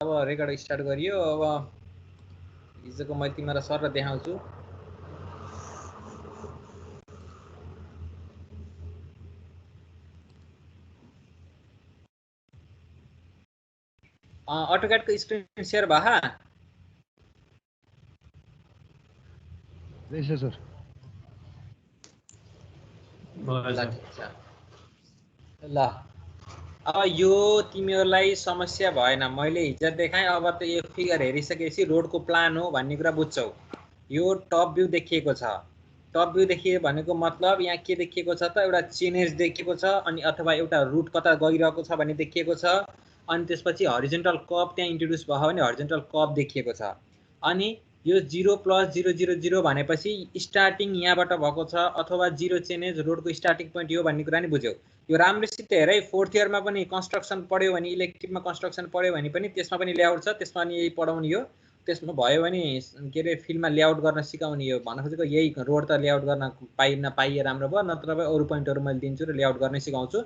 अब record start गरियो। अब हिजोको मैले तिमीलाई सर देखाउँछु। अटोक्याडको स्क्रिन सेयर भए रहेछ सर। ल ठिक छ। ल अब यो तिमीहरूलाई समस्या भएन, मैले हिजो देखाएँ। अब त यो फिगर हेरिसकेपछि रोडको प्लान हो भन्ने कुरा बुझ्छौ। यो टप भ्यू देखिएको छ। टप भ्यू देखियो भनेको मतलब यहाँ के देखिएको छ त, एउटा चेनेज देखिएको छ, अनि अथवा एउटा रुट कता गइरहेको छ भन्ने देखिएको छ। अनि त्यसपछि हरिजोन्टल कर्व त्यहाँ इन्ट्रोड्युस भयो भने हरिजोन्टल कर्व देखिएको छ। अनि यो 0 + 0 0 0 भनेपछि स्टार्टिङ यहाँबाट भएको छ, अथवा 0 चेनेज रोडको स्टार्टिङ पोइन्ट हो भन्ने कुरा नि बुझ्यौ। यो राम्रोसित हेर है, 4th इयरमा पनि कन्स्ट्रक्सन पढ्यो भने, इलेक्टिभमा कन्स्ट्रक्सन पढ्यो भने पनि त्यसमा पनि लेआउट छ, त्यसमा पनि यही पढाउने हो। त्यसमा भयो भने के अरे फिल्डमा लेआउट गर्न सिकाउने हो। भन्न खोजेको यही रोड त लेआउट गर्न पाइए राम्रो भयो, नत्र भए अरू पोइन्टहरू मैले दिन्छु र लेआउट गर्नै सिकाउँछु।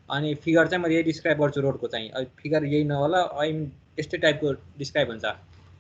अनि फिगर चाहिँ मैले यही डिस्क्राइब गर्छु रोडको चाहिँ। फिगर यही नहोला, यस्तै टाइपको डिस्क्राइब हुन्छ।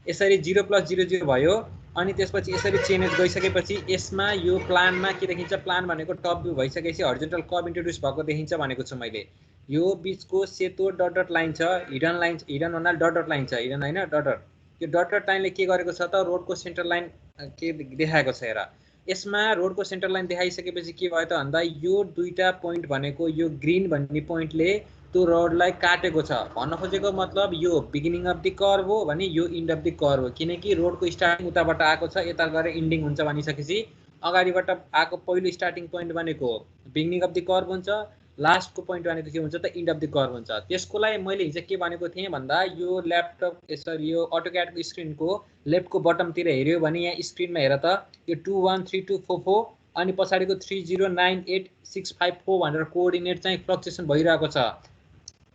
यसरी 0 + 0 0 भयो। अनि त्यसपछि यसरी चेन्ज गइसकेपछि यसमा यो प्लानमा के देखिन्छ, प्लान भनेको टप भ्यू भइसकेपछि हरिजोन्टल कर्व इन्ट्रोड्युस भएको देखिन्छ भनेको छु मैले। यो बीचको सेतो डट डट लाइन छ, हिडन लाइन, हिडन भन्नाले डट डट लाइन छ, हिडन हैन डट डट। यो डट डट लाइनले के गरेको छ त, रोडको सेन्टर लाइन के देखाएको छ हेर। यसमा रोडको सेन्टर लाइन देखाइसकेपछि के भयो त भन्दा, यो दुईटा पोइन्ट भनेको यो ग्रीन भन्ने पोइन्टले त्यो रोडलाई काटेको छ। भन्न खोजेको मतलब यो बिगिनिङ अफ द कर्व हो भने यो इन्ड अफ द कर्व हो, किनकि रोडको स्टार्टिङ उताबाट आएको छ, यता गएर इन्डिङ हुन्छ भनिसकेपछि अगाडिबाट आएको पहिलो स्टार्टिङ पोइन्ट भनेको बिगिनिङ अफ द कर्व हुन्छ, लास्टको पोइन्ट भनेको के हुन्छ त, इन्ड अफ द कर्व हुन्छ। त्यसको लागि मैले हिजो के भनेको थिएँ भन्दा, यो ल्यापटप यसरी यो अटोक्याडको स्क्रिनको लेफ्टको बटमतिर हेऱ्यो भने यहाँ स्क्रिनमा हेर त, यो 2 1 3 2 4 4 अनि पछाडिको 3 0 9 8 6 5 4 भनेर कोअर्डिनेट चाहिँ फ्लक्चुएसन भइरहेको छ।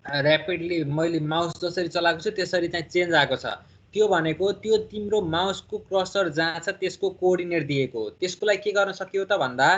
ऱ्यापिडली मैले माउस जसरी चलाएको छु त्यसरी चाहिँ चेन्ज आएको छ। त्यो भनेको त्यो तिम्रो माउसको क्रसर जहाँ छ त्यसको कोअर्डिनेट दिएको हो। त्यसको लागि के गर्न सकियो त भन्दा,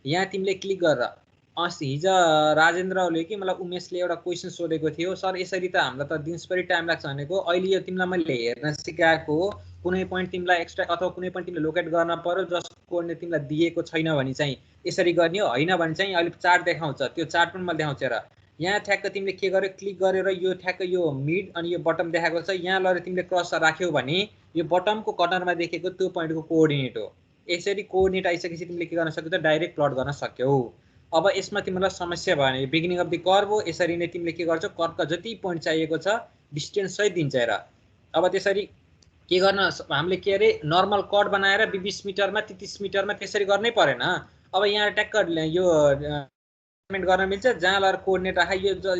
यहाँ तिमीले क्लिक गरेर हिजो राजेन्द्रले कि मलाई उमेशले एउटा क्वेसन सोधेको थियो, सर यसरी त हामीलाई त दिनभरि टाइम लाग्छ भनेको, अहिले यो तिमीलाई मैले हेर्न सिकाएको हो, कुनै पोइन्ट तिमीलाई एक्स्ट्रा अथवा कुनै पोइन्ट तिमीले लोकेट गर्न पर्यो जसको कोअर्डिनेट तिमीलाई दिएको छैन भने चाहिँ यसरी गर्ने हो, होइन भने चाहिँ अहिले चार्ट देखाउँछ, त्यो चार्ट पनि मैले देखाउँछु हेर। यहाँ ठ्याक्क तिमीले के गर्यो, क्लिक गरेर यो ठ्याक्क यो मिड अनि यो बटम देखाएको छ, यहाँ लगेर तिमीले क्रस राख्यौ भने यो बटमको कर्नरमा देखेको त्यो पोइन्टको कोअर्डिनेट हो। यसरी कोअर्डिनेट आइसकेपछि तिमीले के गर्न सक्यौ त, डाइरेक्ट प्लट गर्न सक्यौ। अब यसमा तिमीलाई समस्या भएन, यो बिगिनिङ अफ द कर्व हो, यसरी नै तिमीले के गर्छौ, कर्वका जति पोइन्ट चाहिएको छ डिस्टेन्स सहित दिन्छ हेर। अब त्यसरी के गर्न हामीले के अरे नर्मल कट बनाएर 20 मिटरमा 33 मिटरमा त्यसरी गर्नै परेन। अब यहाँ ट्याक्क यो गर्न मिल्छ, जहाँ लर कोअर्डिनेट राख,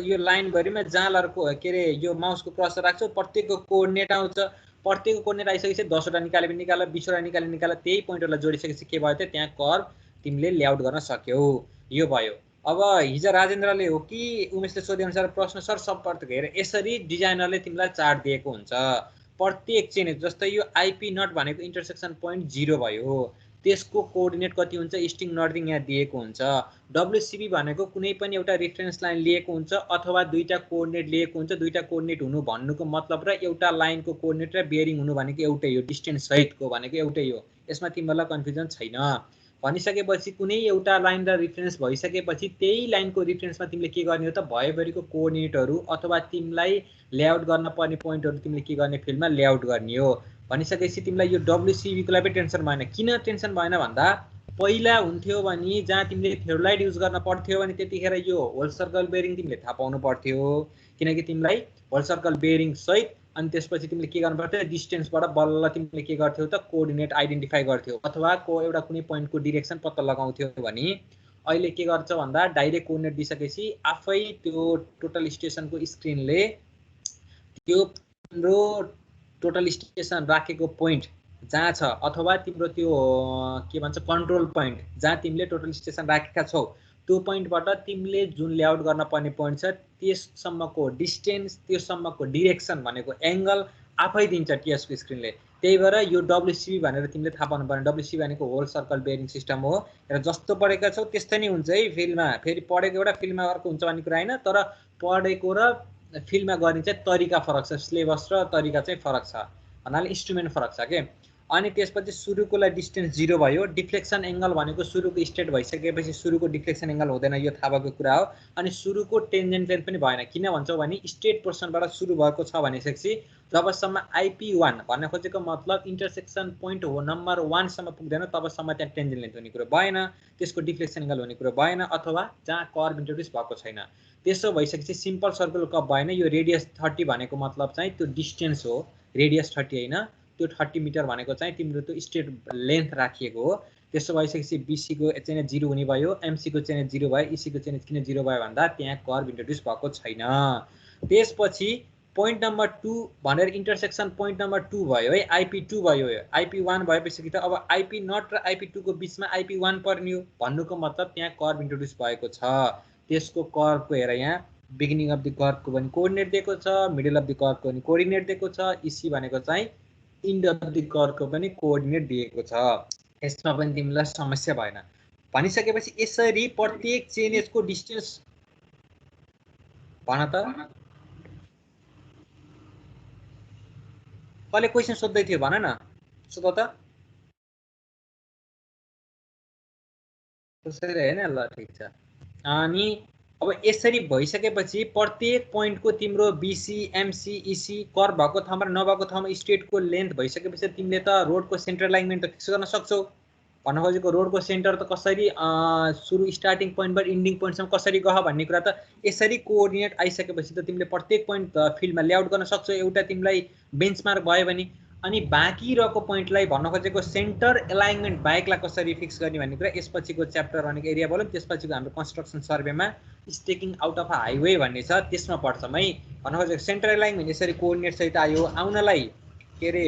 यो लाइनभरिमा जहाँ लर के अरे यो माउसको क्रसर राख्छौ प्रत्येकको कोअर्डिनेट आउँछ। प्रत्येकको कोअर्डिनेट आइसकेपछि 10 वटा निकाले पनि निकाल, 20 वटा निकाल, त्यही पोइन्टहरूलाई जोडिसकेपछि के भयो त, त्यहाँ कर्व तिमीले लेआउट गर्न सक्यौ। यो भयो। अब हिजो राजेन्द्रले हो कि उमेशले सोधे अनुसार प्रश्न, सर सब हेर यसरी डिजाइनरले तिमीलाई चार्ट दिएको हुन्छ। प्रत्येक चेन्ज जस्तै यो आइपी नट भनेको इन्टरसेक्सन पोइन्ट 0 भयो, त्यसको कोअर्डिनेट कति हुन्छ, इस्टिङ नर्थिङ यहाँ दिएको हुन्छ। डब्लुसिबी भनेको कुनै पनि एउटा रेफरेन्स लाइन लिएको हुन्छ अथवा दुईटा कोअर्डिनेट लिएको हुन्छ। दुईटा कोअर्डिनेट हुनु भन्नुको मतलब र एउटा लाइनको कोअर्डिनेट र बेयरिङ हुनु भनेको एउटै हो, डिस्टेन्स सहितको भनेको एउटै हो, यसमा तिमीलाई कन्फ्युजन छैन। भनिसकेपछि कुनै एउटा लाइन र रिफरेन्स भइसकेपछि त्यही लाइनको रिफरेन्समा तिमीले के गर्ने हो त, भएभरिको कोअर्डिनेटहरू अथवा तिमीलाई लेआउट गर्न पर्ने पोइन्टहरू तिमीले के गर्ने, फिल्डमा लेआउट गर्ने हो। भनिसकेपछि तिमीलाई यो डब्लुसिबीको लागि पनि टेन्सन भएन। किन टेन्सन भएन भन्दा, पहिला हुन्थ्यो भने जहाँ तिमीले फेरोलाइट युज गर्न पर्थ्यो भने त्यतिखेर यो होल सर्कल बेयरिङ तिमीले थाहा पाउनु पर्थ्यो, किनकि तिमीलाई होल सर्कल बेयरिङ सहित अनि त्यसपछि तिमीले के गर्नु पर्थ्यो, डिस्टेन्सबाट बल्ल तिमीले के गर्थ्यौ त, कोअर्डिनेट आइडेन्टिफाई गर्थ्यौ अथवा एउटा कुनै पोइन्टको डिरेक्सन पत्ता लगाउँथ्यौ भने। अहिले के गर्छ भन्दा, डाइरेक्ट कोअर्डिनेट दिइसकेपछि आफै त्यो टोटल स्टेसनको स्क्रिनले त्यो तिम्रो टोटल स्टेसन राखेको पोइन्ट जहाँ छ अथवा तिम्रो त्यो के भन्छ कन्ट्रोल पोइन्ट जहाँ तिमीले टोटल स्टेसन राखेका छौ, त्यो पोइन्टबाट तिमीले जुन लेआउट गर्न पर्ने पोइन्ट छ त्यससम्मको डिस्टेन्स, त्योसम्मको डिरेक्सन भनेको एङ्गल आफै दिन्छ टिएसको स्क्रिनले। त्यही भएर यो डब्लुसिबी भनेर तिमीले थाहा पाउनु पर्ने। डब्लुसिबी भनेको होल सर्कल बेयरिङ सिस्टम हो र जस्तो पढेका छौ त्यस्तै नै हुन्छ है फिल्डमा। फेरि पढेको एउटा फिल्डमा अर्को हुन्छ भन्ने कुरा होइन, तर पढेको र फिल्डमा गर्ने चाहिँ तरिका फरक छ, सिलेबस र तरिका चाहिँ फरक छ भन्नाले इन्स्ट्रुमेन्ट फरक छ के। अनि त्यसपछि सुरुकोलाई डिस्टेन्स 0 भयो। डिफ्लेक्सन एङ्गल भनेको सुरुको स्टेट भइसकेपछि सुरुको डिफ्लेक्सन एङ्गल हुँदैन, यो थाहा भएको कुरा हो। अनि सुरुको टेन्जेन्ट प्लेन पनि भएन, किन भन्छौ भने स्टेट पोर्सनबाट सुरु भएको छ भनेपछि जबसम्म IP1 भन्न खोजेको मतलब इन्टरसेक्सन पोइन्ट हो नम्बर 1 सम्म पुग्दैन तबसम्म त्यहाँ टेन्जेन्ट लेन्थ हुने कुरो भएन, त्यसको डिफ्लेक्सन एङ्गल हुने कुरो भएन, अथवा जहाँ कर्भ इन्ट्रोड्युस भएको छैन। त्यसो भइसकेपछि सिम्पल सर्कल कर्भ भएन। यो रेडियस 30 भनेको मतलब चाहिँ त्यो डिस्टेन्स हो, रेडियस 30 होइन, त्यो 30 मिटर भनेको चाहिँ तिम्रो त्यो स्टेट लेन्थ राखिएको हो। त्यसो भइसकेपछि BC को चाहिँ 0 हुने भयो, MC को चाहिँ 0 भयो, EC को चाहिँ किन 0 भयो भन्दा त्यहाँ कर्भ इन्ट्रोड्युस भएको छैन। त्यसपछि पोइन्ट नम्बर 2 भनेर इन्टरसेक्सन पोइन्ट नम्बर 2 भयो है, IP2 भयो। IP1 भएपछि त अब IP0 र IP2 को बिचमा IP1 पर्ने हो भन्नुको मतलब त्यहाँ कर्भ इन्ट्रोड्युस भएको छ। त्यसको कर्भको हेर यहाँ बिगिनिङ अफ द कर्भको पनि कोअर्डिनेट दिएको छ, मिडल अफ द कर्भको पनि कोअर्डिनेट दिएको छ, EC भनेको चाहिँ इन्ड अफ द कर्भको पनि कोअर्डिनेट दिएको छ। यसमा पनि तिमीलाई समस्या भएन। भनिसकेपछि यसरी प्रत्येक चेन एजको डिस्टेन्स भन त कसले क्वेसन सोध्दै थियो भन न, सोध त। त्यसरी हैन, ल ठीक छ। अनि अब यसरी भइसकेपछि प्रत्येक पोइन्टको तिम्रो BC MC EC कर्भ भएको ठाउँमा र नभएको ठाउँमा स्ट्रेटको लेन्थ भइसकेपछि तिमीले त रोडको सेन्टर अलाइनमेन्ट त फिक्स गर्न सक्छौ। भन्न खोजेको रोडको सेन्टर त कसरी सुरु स्टार्टिङ पोइन्टबाट इन्डिङ पोइन्टसम्म कसरी गयो भन्ने कुरा त यसरी कोअर्डिनेट आइसकेपछि त तिमीले प्रत्येक पोइन्ट फिल्डमा लेआउट गर्न सक्छौ। एउटा तिमीलाई बेन्चमार्क भयो भने अनि बाँकी रहेको पोइन्टलाई भन्न खोजेको सेन्टर एलाइनमेन्ट बाहेकलाई कसरी फिक्स गर्ने भन्ने कुरा यसपछिको च्याप्टर भनेको एरिया बोलौँ, त्यसपछिको हाम्रो कन्स्ट्रक्सन सर्वेमा स्टेकिङ आउट अफ हाइवे भन्ने छ, त्यसमा पढ्छौँ है। भन्न खोजेको सेन्टर एलाइनमेन्ट यसरी कोअर्डिनेट सहित आयो, आउनलाई के अरे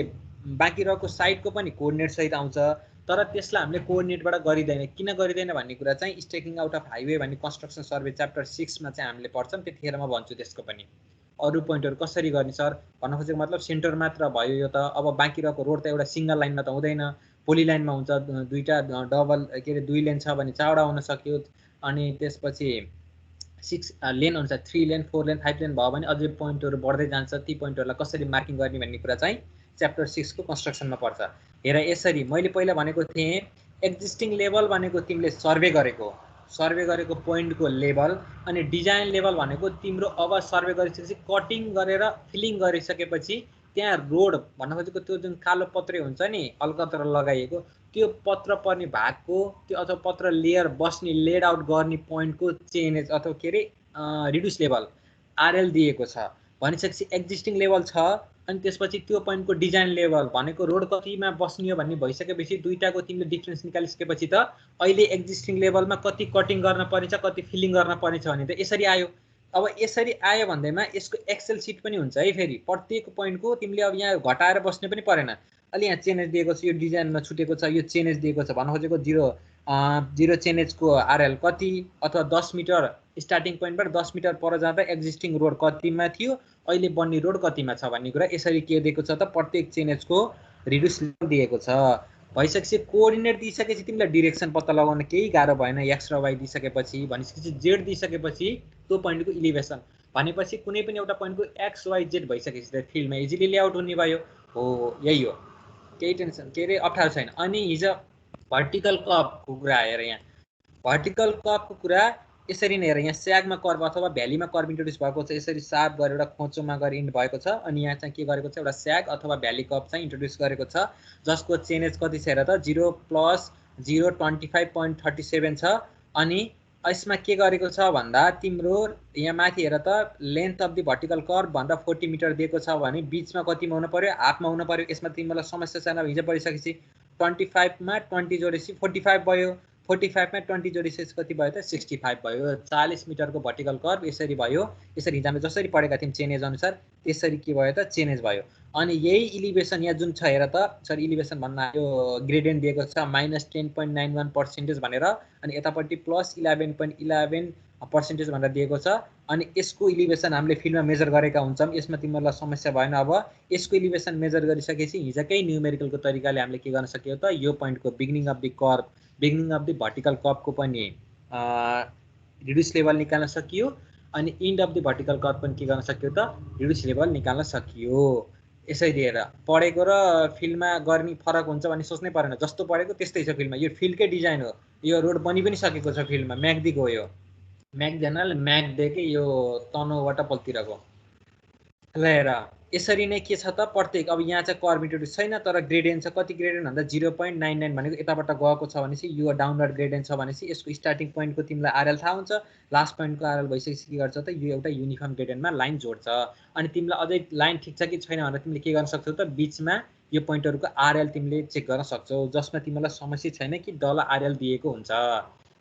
बाँकी रहेको साइडको पनि कोअर्डिनेट सहित आउँछ, तर त्यसलाई हामीले कोअर्डिनेटबाट गरिँदैन। किन गरिँदैन भन्ने कुरा चाहिँ स्टेकिङ आउट अफ हाइवे भन्ने कन्स्ट्रक्सन सर्वे च्याप्टर 6 मा चाहिँ हामीले पढ्छौँ, त्यतिखेर म भन्छु त्यसको पनि। अरू पोइन्टहरू कसरी गर्ने सर भन्न खोजेको मतलब सेन्टर मात्र भयो यो त, अब बाँकी रहेको रोड त एउटा सिङ्गल लाइनमा त हुँदैन, पोली लाइनमा हुन्छ, दुईटा डबल के अरे 2 लेन छ भने चौडा हुन सक्यो। अनि त्यसपछि 6 लेन अनुसार 3 लेन 4 लेन 5 लेन भयो भने अझै पोइन्टहरू बढ्दै जान्छ। ती पोइन्टहरूलाई कसरी मार्किङ गर्ने भन्ने कुरा चाहिँ च्याप्टर 6 को कन्स्ट्रक्सनमा पर्छ। हेर यसरी मैले पहिला भनेको थिएँ एक्जिस्टिङ लेभल भनेको तिमीले सर्वे गरेको पोइन्टको लेभल, अनि डिजाइन लेभल भनेको तिम्रो अब सर्वे गरिसकेपछि कटिङ गरेर फिलिङ गरिसकेपछि त्यहाँ रोड भन्न खोजेको त्यो जुन कालो पत्रे हुन्छ नि अलकत्र लगाइएको त्यो पत्र पर्ने भागको त्यो अथवा पत्र लेयर बस्ने लेड आउट गर्ने पोइन्टको चेन्ज अथवा के अरे रिड्युस लेभल RL दिएको छ भनिसकेपछि एक्जिस्टिङ लेभल छ। अनि त्यसपछि त्यो पोइन्टको डिजाइन लेभल भनेको रोड कतिमा बस्ने हो भन्ने भइसकेपछि दुईटाको तिमीले डिफरेन्स निकालिसकेपछि त अहिले एक्जिस्टिङ लेभलमा कति कटिङ गर्न पर्छ कति फिलिङ गर्न पर्छ भने त यसरी आयो। अब यसरी आयो भन्दैमा यसको एक्सेल सिट पनि हुन्छ है, फेरि प्रत्येक पोइन्टको तिमीले अब यहाँ घटाएर बस्ने पनि परेन। अलि यहाँ चेन्ज दिएको छ, यो डिजाइनमा छुटेको छ, यो चेन्ज दिएको छ भन्न खोजेको 0 चेन्जको RL कति अथवा 10 मिटर स्टार्टिङ पोइन्टबाट 10 मिटर पर जाँदा एक्जिस्टिङ रोड कतिमा थियो अहिले बन्ने रोड कतिमा छ भन्ने कुरा यसरी के दिएको छ त प्रत्येक चेन्जको रिड्युस दिएको छ। भइसकेपछि कोअर्डिनेट दिइसकेपछि तिमीलाई डिरेक्सन पत्ता लगाउन केही गाह्रो भएन। एक्स र वाई दिइसकेपछि भनिसकेपछि जेड दिइसकेपछि त्यो पोइन्टको इलिभेसन भनेपछि कुनै पनि एउटा पोइन्टको एक्स वाई जेड भइसकेपछि त फिल्डमा इजिली लेआउट हुने भयो। हो यही हो, केही टेन्सन के अरे अप्ठ्यारो छैन। अनि हिजो भर्टिकल कर्भको कुरा हेर, यहाँ भर्टिकल कर्भको कुरा यसरी नै हेर, यहाँ स्यागमा कर्भ अथवा भ्यालीमा कर्भ इन्ट्रोड्युस भएको छ, यसरी सार्प गरेर एउटा खोचोमा गएर इन्ड भएको छ। अनि यहाँ चाहिँ के गरेको छ एउटा स्याग अथवा भ्याली कर्भ चाहिँ इन्ट्रोड्युस गरेको छ जसको चेन्ज कति छ हेर त 0 + 0 25.37 छ। अनि यसमा के गरेको छ भन्दा तिम्रो यहाँ माथि हेर त length of the vertical curve भन्दा 40 मिटर दिएको छ भने बिचमा कतिमा हुनु पर्यो हाफमा हुनु पर्यो। यसमा तिमीलाई समस्या छैन, हिजो पढिसकेपछि 25 मा 20 जोडेपछि 45 भयो, 45 मा 20 जोडिसकेपछि कति भयो त 65 भयो। 40 मिटरको भर्टिकल कर्भ यसरी भयो। यसरी हिजो हामीले जसरी पढेका थियौँ चेनेज अनुसार त्यसरी के भयो त चेनेज भयो। अनि यही इलिभेसन यहाँ जुन छ हेर त, सरी इलिभेसन भन्न यो ग्रेडियन्ट दिएको छ -10.91% भनेर, अनि यतापट्टि +11.11% भनेर दिएको छ। अनि यसको इलिभेसन हामीले फिल्डमा मेजर गरेका हुन्छौँ, यसमा तिमीहरूलाई समस्या भएन। अब यसको इलिभेसन मेजर गरिसकेपछि हिजोकै न्युमेरिकलको तरिकाले हामीले के गर्न सक्यौँ त यो पोइन्टको beginning of the curve beginning of the vertical कर्भको पनि रिड्युस लेभल निकाल्न सकियो। अनि end of the vertical curve पनि के गर्न सकियो त रिड्युस लेभल निकाल्न सकियो। यसै दिएर पढेको र फिल्डमा गर्ने फरक हुन्छ भन्ने सोच्नै परेन, जस्तो पढेको त्यस्तै छ फिल्डमा। यो फिल्डकै डिजाइन हो, यो रोड बनि पनि सकेको छ फिल्डमा, म्याग्दीको हो यो, म्याग्देनाले म्याग्देकै यो तनहुँबाट पल्तिरको। ल हेर यसरी नै के छ त प्रत्येक, अब यहाँ चाहिँ कर्भिट्युड छैन तर ग्रेडियन्ट छ। कति ग्रेडियन्ट भन्दा 0.99 भनेको यताबाट गएको छ भनेपछि यो डाउनवर्ड ग्रेडियन्ट छ भनेपछि यसको स्टार्टिङ पोइन्टको तिमीलाई आरएल थाहा हुन्छ, लास्ट पोइन्टको आरएल भइसकेपछि के गर्छ त यो एउटा युनिफर्म ग्रेडियन्टमा लाइन जोड्छ। अनि तिमीलाई अझै लाइन ठिक छ कि छैन भनेर तिमीले के गर्न सक्छौ त बिचमा यो पोइन्टहरूको आरएल तिमीले चेक गर्न सक्छौ, जसमा तिमीलाई समस्या छैन कि डल आरएल दिएको हुन्छ,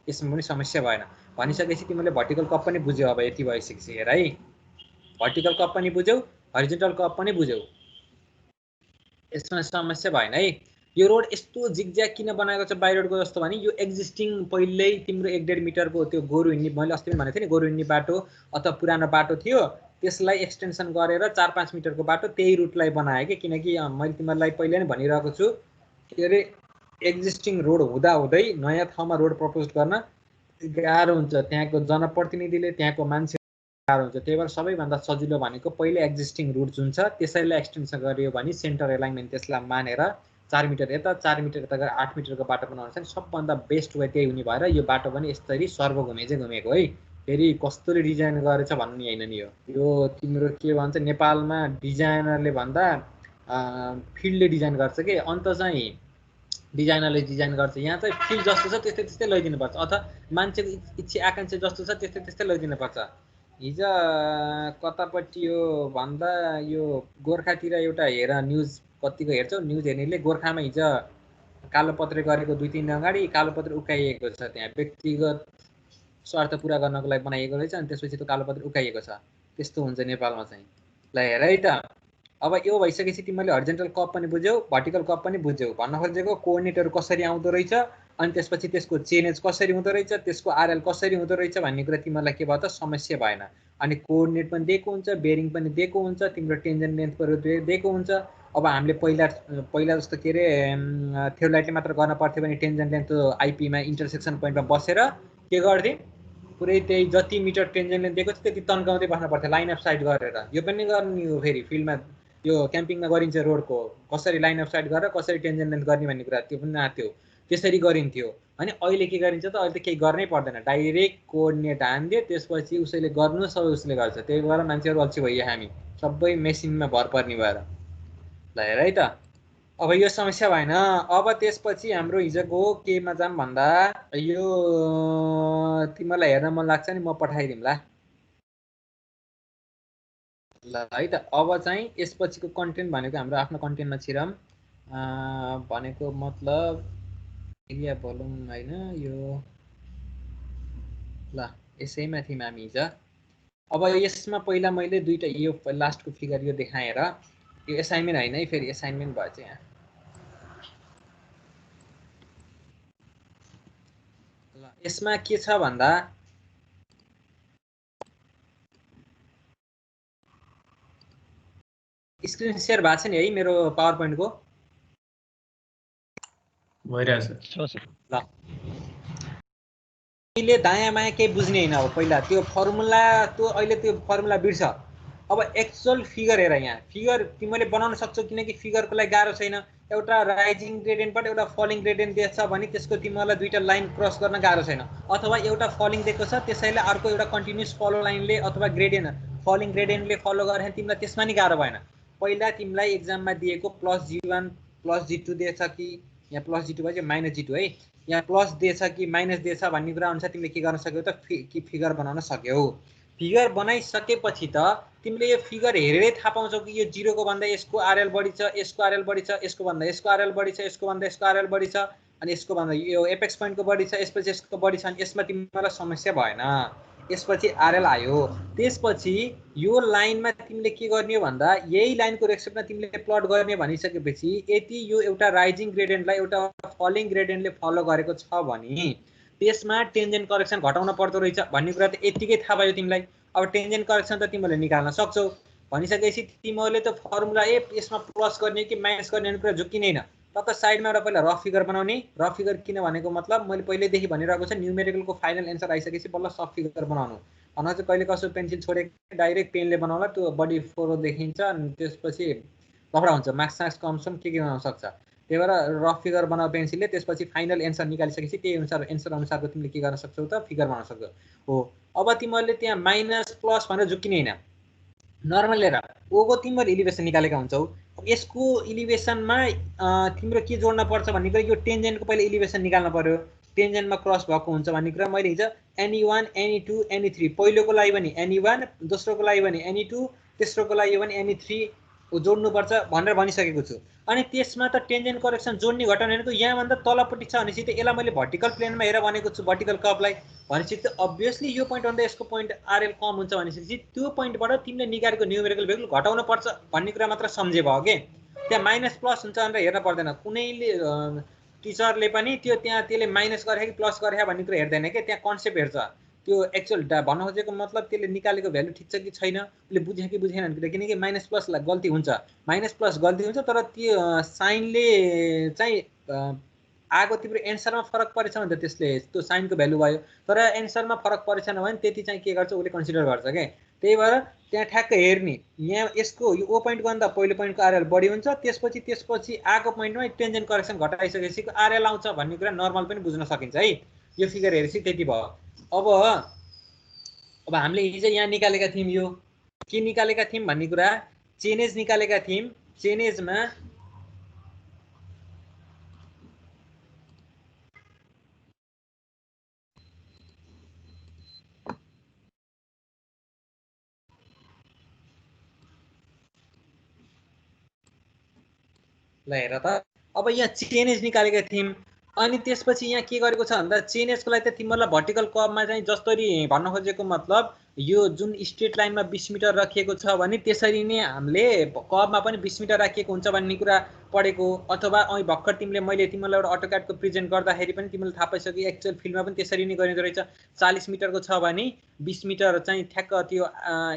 यसमा पनि समस्या भएन। भनिसकेपछि तिमीले भर्टिकल कप पनि बुझ्यौ। अब यति भइसकेपछि हेर है, भर्टिकल कप पनि बुझ्यौ, हरिजन्टल कप पनि बुझ्यौ, यसमा समस्या भएन है। यो रोड यस्तो जिगज्याग किन बनाएको छ बाई रोडको जस्तो भने यो एक्जिस्टिङ पहिल्यै तिम्रो 1.5 मिटरको त्यो गोरु हिँड्ने, मैले अस्ति पनि भनेको थिएँ नि, गोरु हिँड्ने बाटो अथवा पुरानो बाटो थियो, त्यसलाई एक्सटेन्सन गरेर 4-5 मिटरको बाटो त्यही रुटलाई बनायो कि। किनकि मैले तिमीहरूलाई पहिल्यै नै भनिरहेको छु के अरे एक्जिस्टिङ रोड हुँदाहुँदै नयाँ ठाउँमा रोड प्रपोज गर्न गाह्रो हुन्छ, त्यहाँको जनप्रतिनिधिले त्यहाँको मान्छे गाह्रो हुन्छ। त्यही भएर सबैभन्दा सजिलो भनेको पहिले एक्जिस्टिङ रुट जुन छ त्यसैलाई एक्सटेन्सन गरियो भने सेन्टर एलाइनमेन्ट त्यसलाई मानेर 4 मिटर यता 4 मिटर यता गरेर 8 मिटरको बाटो बनाउनु छ नि सबभन्दा बेस्ट वे त्यही हुने भएर यो बाटो पनि यसरी सर्व घुमे चाहिँ घुमेको है। फेरि कस्तोले डिजाइन गरेछ भन्ने होइन नि, यो तिम्रो के भन्छ नेपालमा डिजाइनरले भन्दा फिल्डले डिजाइन गर्छ कि, अन्त चाहिँ डिजाइनरले डिजाइन गर्छ। यहाँ चाहिँ फिल्ड जस्तो छ त्यस्तै त्यस्तै लैदिनुपर्छ, अथवा मान्छेको इच्छा आकाङ्क्षा जस्तो छ त्यस्तै त्यस्तै लैदिनुपर्छ। हिजो कतापट्टि यो भन्दा यो गोर्खातिर एउटा हेर न्युज कतिको हेर्छौ, न्युज हेर्नेले गोर्खामा हिजो कालोपत्रे गरेको 2-3 दिन अगाडि कालोपत्रे उकाइएको छ, त्यहाँ व्यक्तिगत स्वार्थ पुरा गर्नको लागि बनाइएको रहेछ अनि त्यसपछि त्यो कालोपत्रे उकाइएको छ। त्यस्तो हुन्छ नेपालमा चाहिँ। ल हेर है त, अब यो भइसकेपछि तिमीले हरिजेन्टल कप पनि बुझ्यौ, भर्टिकल कप पनि बुझ्यौ। भन्न खोजेको कोअर्डिनेटहरू कसरी आउँदो रहेछ अनि त्यसपछि त्यसको चेन्ज कसरी हुँदो रहेछ, त्यसको आरएल कसरी हुँदो रहेछ भन्ने कुरा तिमीलाई के भयो त समस्या भएन। अनि कोअर्डिनेट पनि दिएको हुन्छ, बेरिङ पनि दिएको हुन्छ, तिम्रो टेन्जन लेन्थहरू दिएको हुन्छ। अब हामीले पहिला जस्तो के अरे थ्योलाइटले मात्र गर्न पर्थ्यो भने टेन्जन लेन्थ आइपीमा इन्टरसेक्सन पोइन्टमा बसेर के गर्थ्यो पुरै त्यही जति मिटर टेन्जन लेन्थ दिएको थियो त्यति तन्काउँदै बस्नु पर्थ्यो लाइन अफ साइड गरेर। यो पनि गर्ने हो फेरि फिल्डमा यो क्याम्पिङमा गरिन्छ रोडको, कसरी लाइन अफ साइड गरेर कसरी टेन्जन लेन्थ गर्ने भन्ने कुरा त्यो पनि आएको थियो, त्यसरी गरिन्थ्यो। अनि अहिले के गरिन्छ त अहिले त केही गर्नै पर्दैन, डाइरेक्ट कोअर्डिनेट हानिदियो त्यसपछि उसैले गर्नु सबै उसले गर्छ। त्यही भएर मान्छेहरू अल्छी भइयो, हामी सबै मेसिनमा भर पर्ने भएर। ल हेर है त, अब यो समस्या भएन। अब त्यसपछि हाम्रो हिजोको केमा जाऊँ भन्दा यो तिमीलाई हेर्न मन लाग्छ नि म पठाइदिउँला ल है त। अब चाहिँ यसपछिको कन्टेन्ट भनेको हाम्रो आफ्नो कन्टेन्टमा छिरौँ, भनेको मतलब एरिया भोल्युम होइन यो, ल यसैमा थियौँ हामी हिजो। अब यसमा पहिला मैले दुईटा यो लास्टको फिगर यो देखाएर, यो एसाइनमेन्ट होइन है, फेरि एसाइनमेन्ट भएछ यहाँ। ल यसमा के छ भन्दा स्क्रिन सेयर भएको छ नि है मेरो पावर पोइन्टको, भइरहेछ। ल अहिले दायाँ बायाँ केही बुझ्ने होइन। अब पहिला त्यो फर्मुला त्यो अहिले त्यो फर्मुला बिर्छ। अब एक्चुअल फिगर हेर, यहाँ फिगर तिमीले बनाउन सक्छौ किनकि फिगरको लागि गाह्रो छैन। एउटा राइजिङ ग्रेडियन्टबाट एउटा फलिङ ग्रेडियन्ट दिएछ भने त्यसको तिमीलाई दुईटा लाइन क्रस गर्न गाह्रो छैन, अथवा एउटा फलिङ दिएको छ त्यसैले अर्को एउटा कन्टिन्युस फलो लाइनले अथवा ग्रेडियन्ट फलिङ ग्रेडियन्टले फलो गरे भने तिमीलाई त्यसमा नि गाह्रो भएन। पहिला तिमीलाई एक्जाममा दिएको +G1 +G2 दिएछ कि यहाँ +G2 भयो -G2 है, यहाँ प्लस दिएछ कि माइनस दिएछ भन्ने कुरा अनुसार तिमीले के गर्न सक्यौ त फिगर बनाउन सक्यौ। फिगर बनाइसकेपछि त तिमीले यो फिगर हेरेरै थाहा पाउँछौ कि यो 0 को भन्दा यसको आरएल बढी छ, यसको आरएल बढी छ, यसको भन्दा यसको आरएल बढी छ, यसको भन्दा यसको आरएल बढी छ, अनि यसको भन्दा यो एपेक्स पोइन्टको बढी छ, यसपछि यसको बढी छ। अनि यसमा तिमीलाई समस्या भएन, यसपछि आरएल आयो। त्यसपछि यो लाइनमा तिमीले के गर्ने हो भन्दा यही लाइनको रेस्पेक्टमा तिमीले प्लट गर्ने भनिसकेपछि यदि यो एउटा राइजिङ ग्रेडियन्टलाई एउटा फलिङ ग्रेडियन्टले फलो गरेको छ भने त्यसमा टेन्जेन्ट करेक्सन घटाउन पर्दो रहेछ भन्ने कुरा त यतिकै थाहा भयो तिमीलाई। अब टेन्जेन्ट करेक्सन त तिमीले निकाल्न सक्छौ भनिसकेपछि तिमीहरूले त फर्मुला यसमा प्लस गर्ने कि माइनस गर्ने भन्ने कुरा झुक्किँदैन। त साइडमा एउटा पहिला रफ फिगर बनाउने। रफ फिगर किन भनेको मतलब मैले पहिल्यैदेखि भनिरहेको छ न्युमेरिकलको फाइनल एन्सर आइसकेपछि बल्ल सब फिगर बनाउनु। भन चाहिँ कहिले कसो पेन्सिल छोडेको डाइरेक्ट पेनले बनाउला त्यो बडी फोरो देखिन्छ अनि त्यसपछि लफडा हुन्छ, मार्क्स सार्क्स कमसम के हुन सक्छ। त्यही भएर रफ फिगर बनाऊ पेन्सिलले, त्यसपछि फाइनल एन्सर निकालिसकेपछि त्यही अनुसार एन्सर अनुसारको तिमीले के गर्न सक्छौ त फिगर बनाउन सक्छौ हो। अब तिमीहरूले त्यहाँ माइनस प्लस भनेर झुक्किने होइन, नर्मल लिएर ओको तिमीहरू इलिभेसन निकालेका हुन्छौ। अब यसको इलिभेसनमा तिम्रो के जोड्न पर्छ भन्ने कुरा, यो टेन्जेन्टको पहिले इलिभेसन निकाल्न पर्यो, टेन्जेन्टमा क्रस भएको हुन्छ भन्ने कुरा मैले हिजो any1 any2 any3 पहिलोको लागि पनि any1, दोस्रोको लागि पनि any2, तेस्रोको लागि पनि any3 जोड्नुपर्छ भनेर भनिसकेको छु। अनि त्यसमा त टेन्जेन्ट करेक्सन जोड्ने घटाउने भनेको यहाँभन्दा तलपट्टि छ भनेपछि त यसलाई मैले भर्टिकल प्लेनमा हेरेर भनेको छु, भर्टिकल कर्भलाई भनेपछि त अभियसली यो पोइन्टभन्दा यसको पोइन्ट आरएल कम हुन्छ भनेपछि त्यो पोइन्टबाट तिमीले निकालेको न्युमेरिकल भ्यालु घटाउन पर्छ भन्ने कुरा मात्र सम्झे भयो के। त्यहाँ माइनस प्लस हुन्छ भनेर हेर्न पर्दैन, कुनैले टिचरले पनि त्यो त्यहाँ त्यसले माइनस गरे कि प्लस गरे भन्ने कुरा हेर्दैन के, त्यहाँ कन्सेप्ट हेर्छ। त्यो एक्चुअल भन्न खोजेको मतलब त्यसले निकालेको भ्यालु ठिक छ कि छैन, उसले बुझ्यो कि बुझेन भने, किनकि माइनस प्लस गल्ती हुन्छ, माइनस प्लस गल्ती हुन्छ, तर त्यो साइनले चाहिँ आगो तिम्रो एन्सरमा फरक परेछ भने त त्यसले त्यो साइनको भ्यालु भयो, तर एन्सरमा फरक परेछन् भने त्यति चाहिँ के गर्छ उसले कन्सिडर गर्छ के। त्यही भएर त्यहाँ ठ्याक्क हेर्ने, यहाँ यसको यो ओ पोइन्टको भन्दा पहिलो पोइन्टको आरएल बढी हुन्छ, त्यसपछि आगो पोइन्टमा टेन्जेन्ट करेक्सन घटाइसकेपछि आरएल आउँछ भन्ने कुरा नर्मल पनि बुझ्न सकिन्छ है। यो फिगर हेरेपछि त्यति भयो। अब हामीले हिजो यहाँ निकालेका थियौँ, यो के निकालेका थियौँ भन्ने कुरा, चेनेज निकालेका थियौँ। चेनेजमा ल हेर त, अब यहाँ चेनेज निकालेका थियौँ। अनि त्यसपछि यहाँ के गरेको छ भन्दा चेनेजको लागि त तिमीहरूलाई भर्टिकल कर्भमा चाहिँ जसरी भन्न खोजेको मतलब यो जुन स्ट्रेट लाइनमा 20 मिटर राखिएको छ भने त्यसरी नै हामीले कर्भमा पनि 20 मिटर राखिएको हुन्छ भन्ने कुरा पढेको। अथवा अहिले भर्खर मैले तिमीलाई एउटा अटोक्याडको प्रेजेन्ट गर्दाखेरि पनि तिमीलाई थाहा पाइसक्यो एक्चुअल फिल्डमा पनि त्यसरी नै गरिँदो रहेछ। 40 मिटरको छ भने 20 मिटर चाहिँ ठ्याक्क त्यो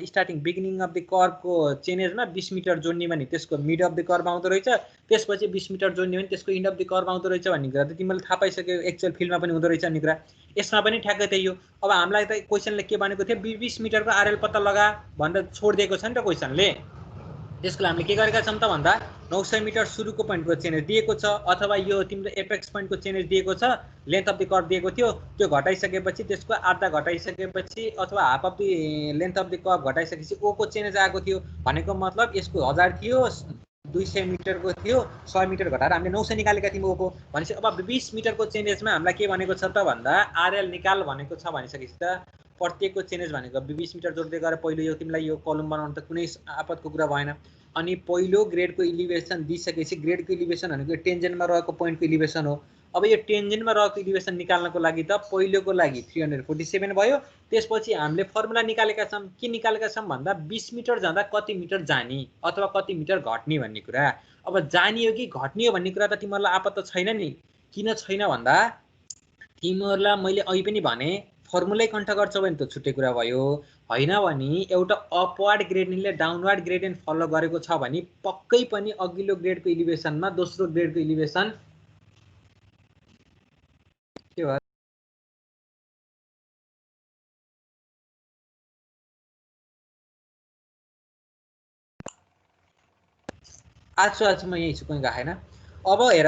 स्टार्टिङ बिगिनिङ अफ द कर्भको चेनेजमा 20 मिटर जोड्ने भने त्यसको मिड अफ द कर्भ आउँदो रहेछ, त्यसपछि 20 मिटर जोड्ने भने त्यसको इन्ड अफ द कर्भ आउँदो रहेछ भन्ने कुरा त तिमीले थाहा पाइसक्यो, एक्चुअल फिल्डमा पनि हुँदो रहेछ भन्ने कुरा। यसमा पनि ठ्याक्कै त्यही हो। अब हामीलाई त क्वेसनले के भनेको थियो, 20 मिटरको आरएल पत्ता लगा भनेर छोडिदिएको छ नि त क्वेसनले। त्यसको लागि हामीले के गरेका छौँ त भन्दा 900 मिटर सुरुको पोइन्टको चेनेज दिएको छ, अथवा यो तिम्रो एपेक्स पोइन्टको चेनेज दिएको छ, लेन्थ अफ द कर्भ दिएको थियो, त्यो घटाइसकेपछि त्यसको आधा घटाइसकेपछि अथवा half of the length of the curve घटाइसकेपछि ओ को चेनेज आएको थियो भनेको मतलब यसको 1000 थियो, 200 मिटरको थियो, 100 मिटर घटाएर हामीले 900 निकालेका थियौँ ओको भनेपछि अब 20 मिटरको चेनेजमा हामीलाई के भनेको छ त भन्दा आरएल निकाल भनेको छ भनिसकेपछि त प्रत्येकको चेनेज भनेको 20 मिटर जोड्दै गएर पहिलो यो तिमीलाई यो कलम बनाउन त कुनै आपतको कुरा भएन। अनि पहिलो ग्रेडको इलिभेसन दिइसकेपछि ग्रेडको इलिभेसन भनेको टेन्जेन्टमा रहेको पोइन्टको इलिभेसन हो। अब यो टेन्जेन्टमा रहेको इलिभेसन निकाल्नको लागि त पहिलोको लागि 347 भयो, त्यसपछि हामीले फर्मुला निकालेका छौँ। के निकालेका छौँ भन्दा 20 मिटर जाँदा कति मिटर जाने अथवा कति मिटर घट्ने भन्ने कुरा। अब जाने हो कि घट्ने हो भन्ने कुरा त तिमीहरूलाई आपत्ति छैन नि। किन छैन भन्दा तिमीहरूलाई मैले अहिले पनि भने फर्मुलै कन्ठ गर्छौ भने त छुट्टै कुरा भयो, होइन भने एउटा अपवार्ड ग्रेडियन्टले डाउनवार्ड ग्रेडियन्ट फलो गरेको छ भने पक्कै पनि अघिल्लो ग्रेडको इलिभेसनमा दोस्रो ग्रेडको इलिभेसन के भयो आज म यही छु, कहीँ गएन। अब हेर,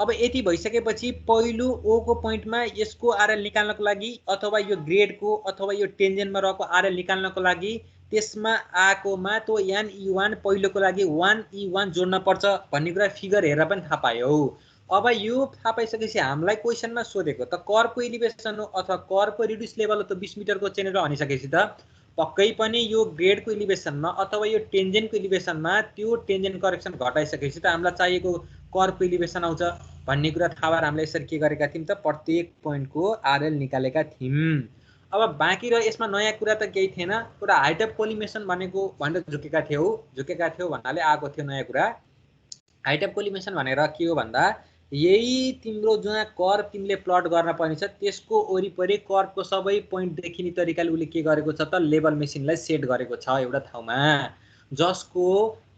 अब यति भइसकेपछि पहिलो ओ को पोइन्टमा यसको आरएल निकाल्नको लागि अथवा यो ग्रेडको अथवा यो टेन्जेन्टमा रहेको आरएल निकाल्नको लागि त्यसमा आएकोमा त्यो NE1 पहिलोको लागि 1E1 जोड्न पर्छ भन्ने कुरा फिगर हेरेर पनि थाहा पायौ। अब यो थाहा पाइसकेपछि हामीलाई क्वेसनमा सोधेको त कर्भको इलिभेसन हो अथवा कर्भको रिड्युस लेभल हो त 20 मिटरको चेनेजमा भनिसकेपछि त पक्कै पनि यो ग्रेडको इलिभेसनमा अथवा यो टेन्जेन्टको इलिभेसनमा त्यो टेन्जेन्ट करेक्सन घटाइसकेपछि त हामीलाई चाहिएको कर्भको इलिभेसन आउँछ भन्ने कुरा थाहा भएर हामीले यसरी के गरेका थियौँ त प्रत्येक पोइन्टको आरएल निकालेका थियौँ। अब बाँकी र यसमा नयाँ कुरा त केही थिएन, एउटा हाइट अफ कोलिमेसन भनेको भनेर झुकेका थियौ भन्नाले आएको थियो नयाँ कुरा। हाइट अफ कोलिमेसन भनेर के हो भन्दा यही तिम्रो जुन कर्भ तिमीले प्लट गर्न पर्ने छ त्यसको वरिपरि कर्भको सबै पोइन्ट देखिने तरिकाले उसले के गरेको छ त लेभल मेसिनलाई सेट गरेको छ एउटा ठाउँमा, जसको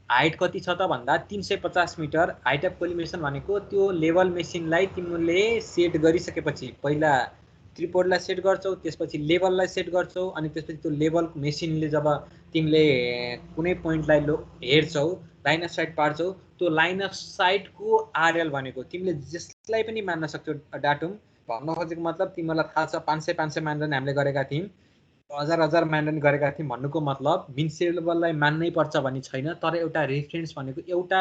हाइट कति छ त भन्दा 350 मिटर। हाइट अफ कोलिमेसन भनेको त्यो लेभल मेसिनलाई तिमीले सेट गरिसकेपछि पहिला ट्रिपोडलाई सेट गर्छौ, त्यसपछि लेबललाई सेट गर्छौ, अनि त्यसपछि त्यो लेबलको मेसिनले जब तिमीले कुनै पोइन्टलाई हेर्छौ, लाइन अफ साइट पार्छौ, त्यो लाइन अफ साइटको आरएल भनेको तिमीले जसलाई पनि मान्न सक्छौ डाटुम। भन्न खोजेको मतलब तिमीलाई थाहा छ 500 मानदण्ड हामीले गरेका थियौँ, 1000 मानदण्ड गरेका थियौँ भन्नुको मतलब मिन लेभललाई मान्नै पर्छ भन्ने छैन, तर एउटा रेफरेन्स भनेको एउटा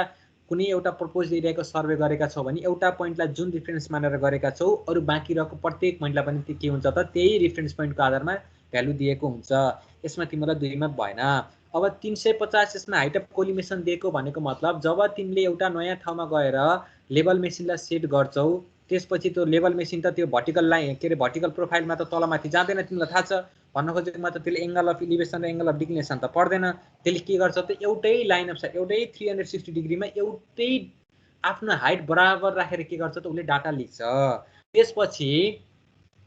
कुनै एउटा प्रपोज एरियाको सर्वे गरेका छौ भने एउटा पोइन्टलाई जुन रेफरेन्स मानेर गरेका छौ, अरू बाँकी रहेको प्रत्येक पोइन्टलाई पनि के हुन्छ त त्यही रेफरेन्स पोइन्टको आधारमा भ्यालु दिएको हुन्छ। यसमा तिमीलाई दुई मत भएन। अब 350 यसमा हाइट अफ कोलिमेसन दिएको भनेको मतलब जब तिमीले एउटा नयाँ ठाउँमा गएर लेभल मेसिनलाई सेट गर्छौ, त्यसपछि त्यो लेभल मेसिन त त्यो भर्टिकल लाइन के अरे भर्टिकल प्रोफाइलमा त तलमाथि जाँदैन, तिमीलाई थाहा छ। भन्न खोजेको मतलब त्यसले एङ्गल अफ इलिभेसन र एङ्गल अफ डिक्लिनेसन त पढ्दैन। त्यसले के गर्छ त एउटै लाइन अफ साइट एउटै 360 डिग्रीमा एउटै आफ्नो हाइट बराबर राखेर के गर्छ त उसले डाटा लेख्छ। त्यसपछि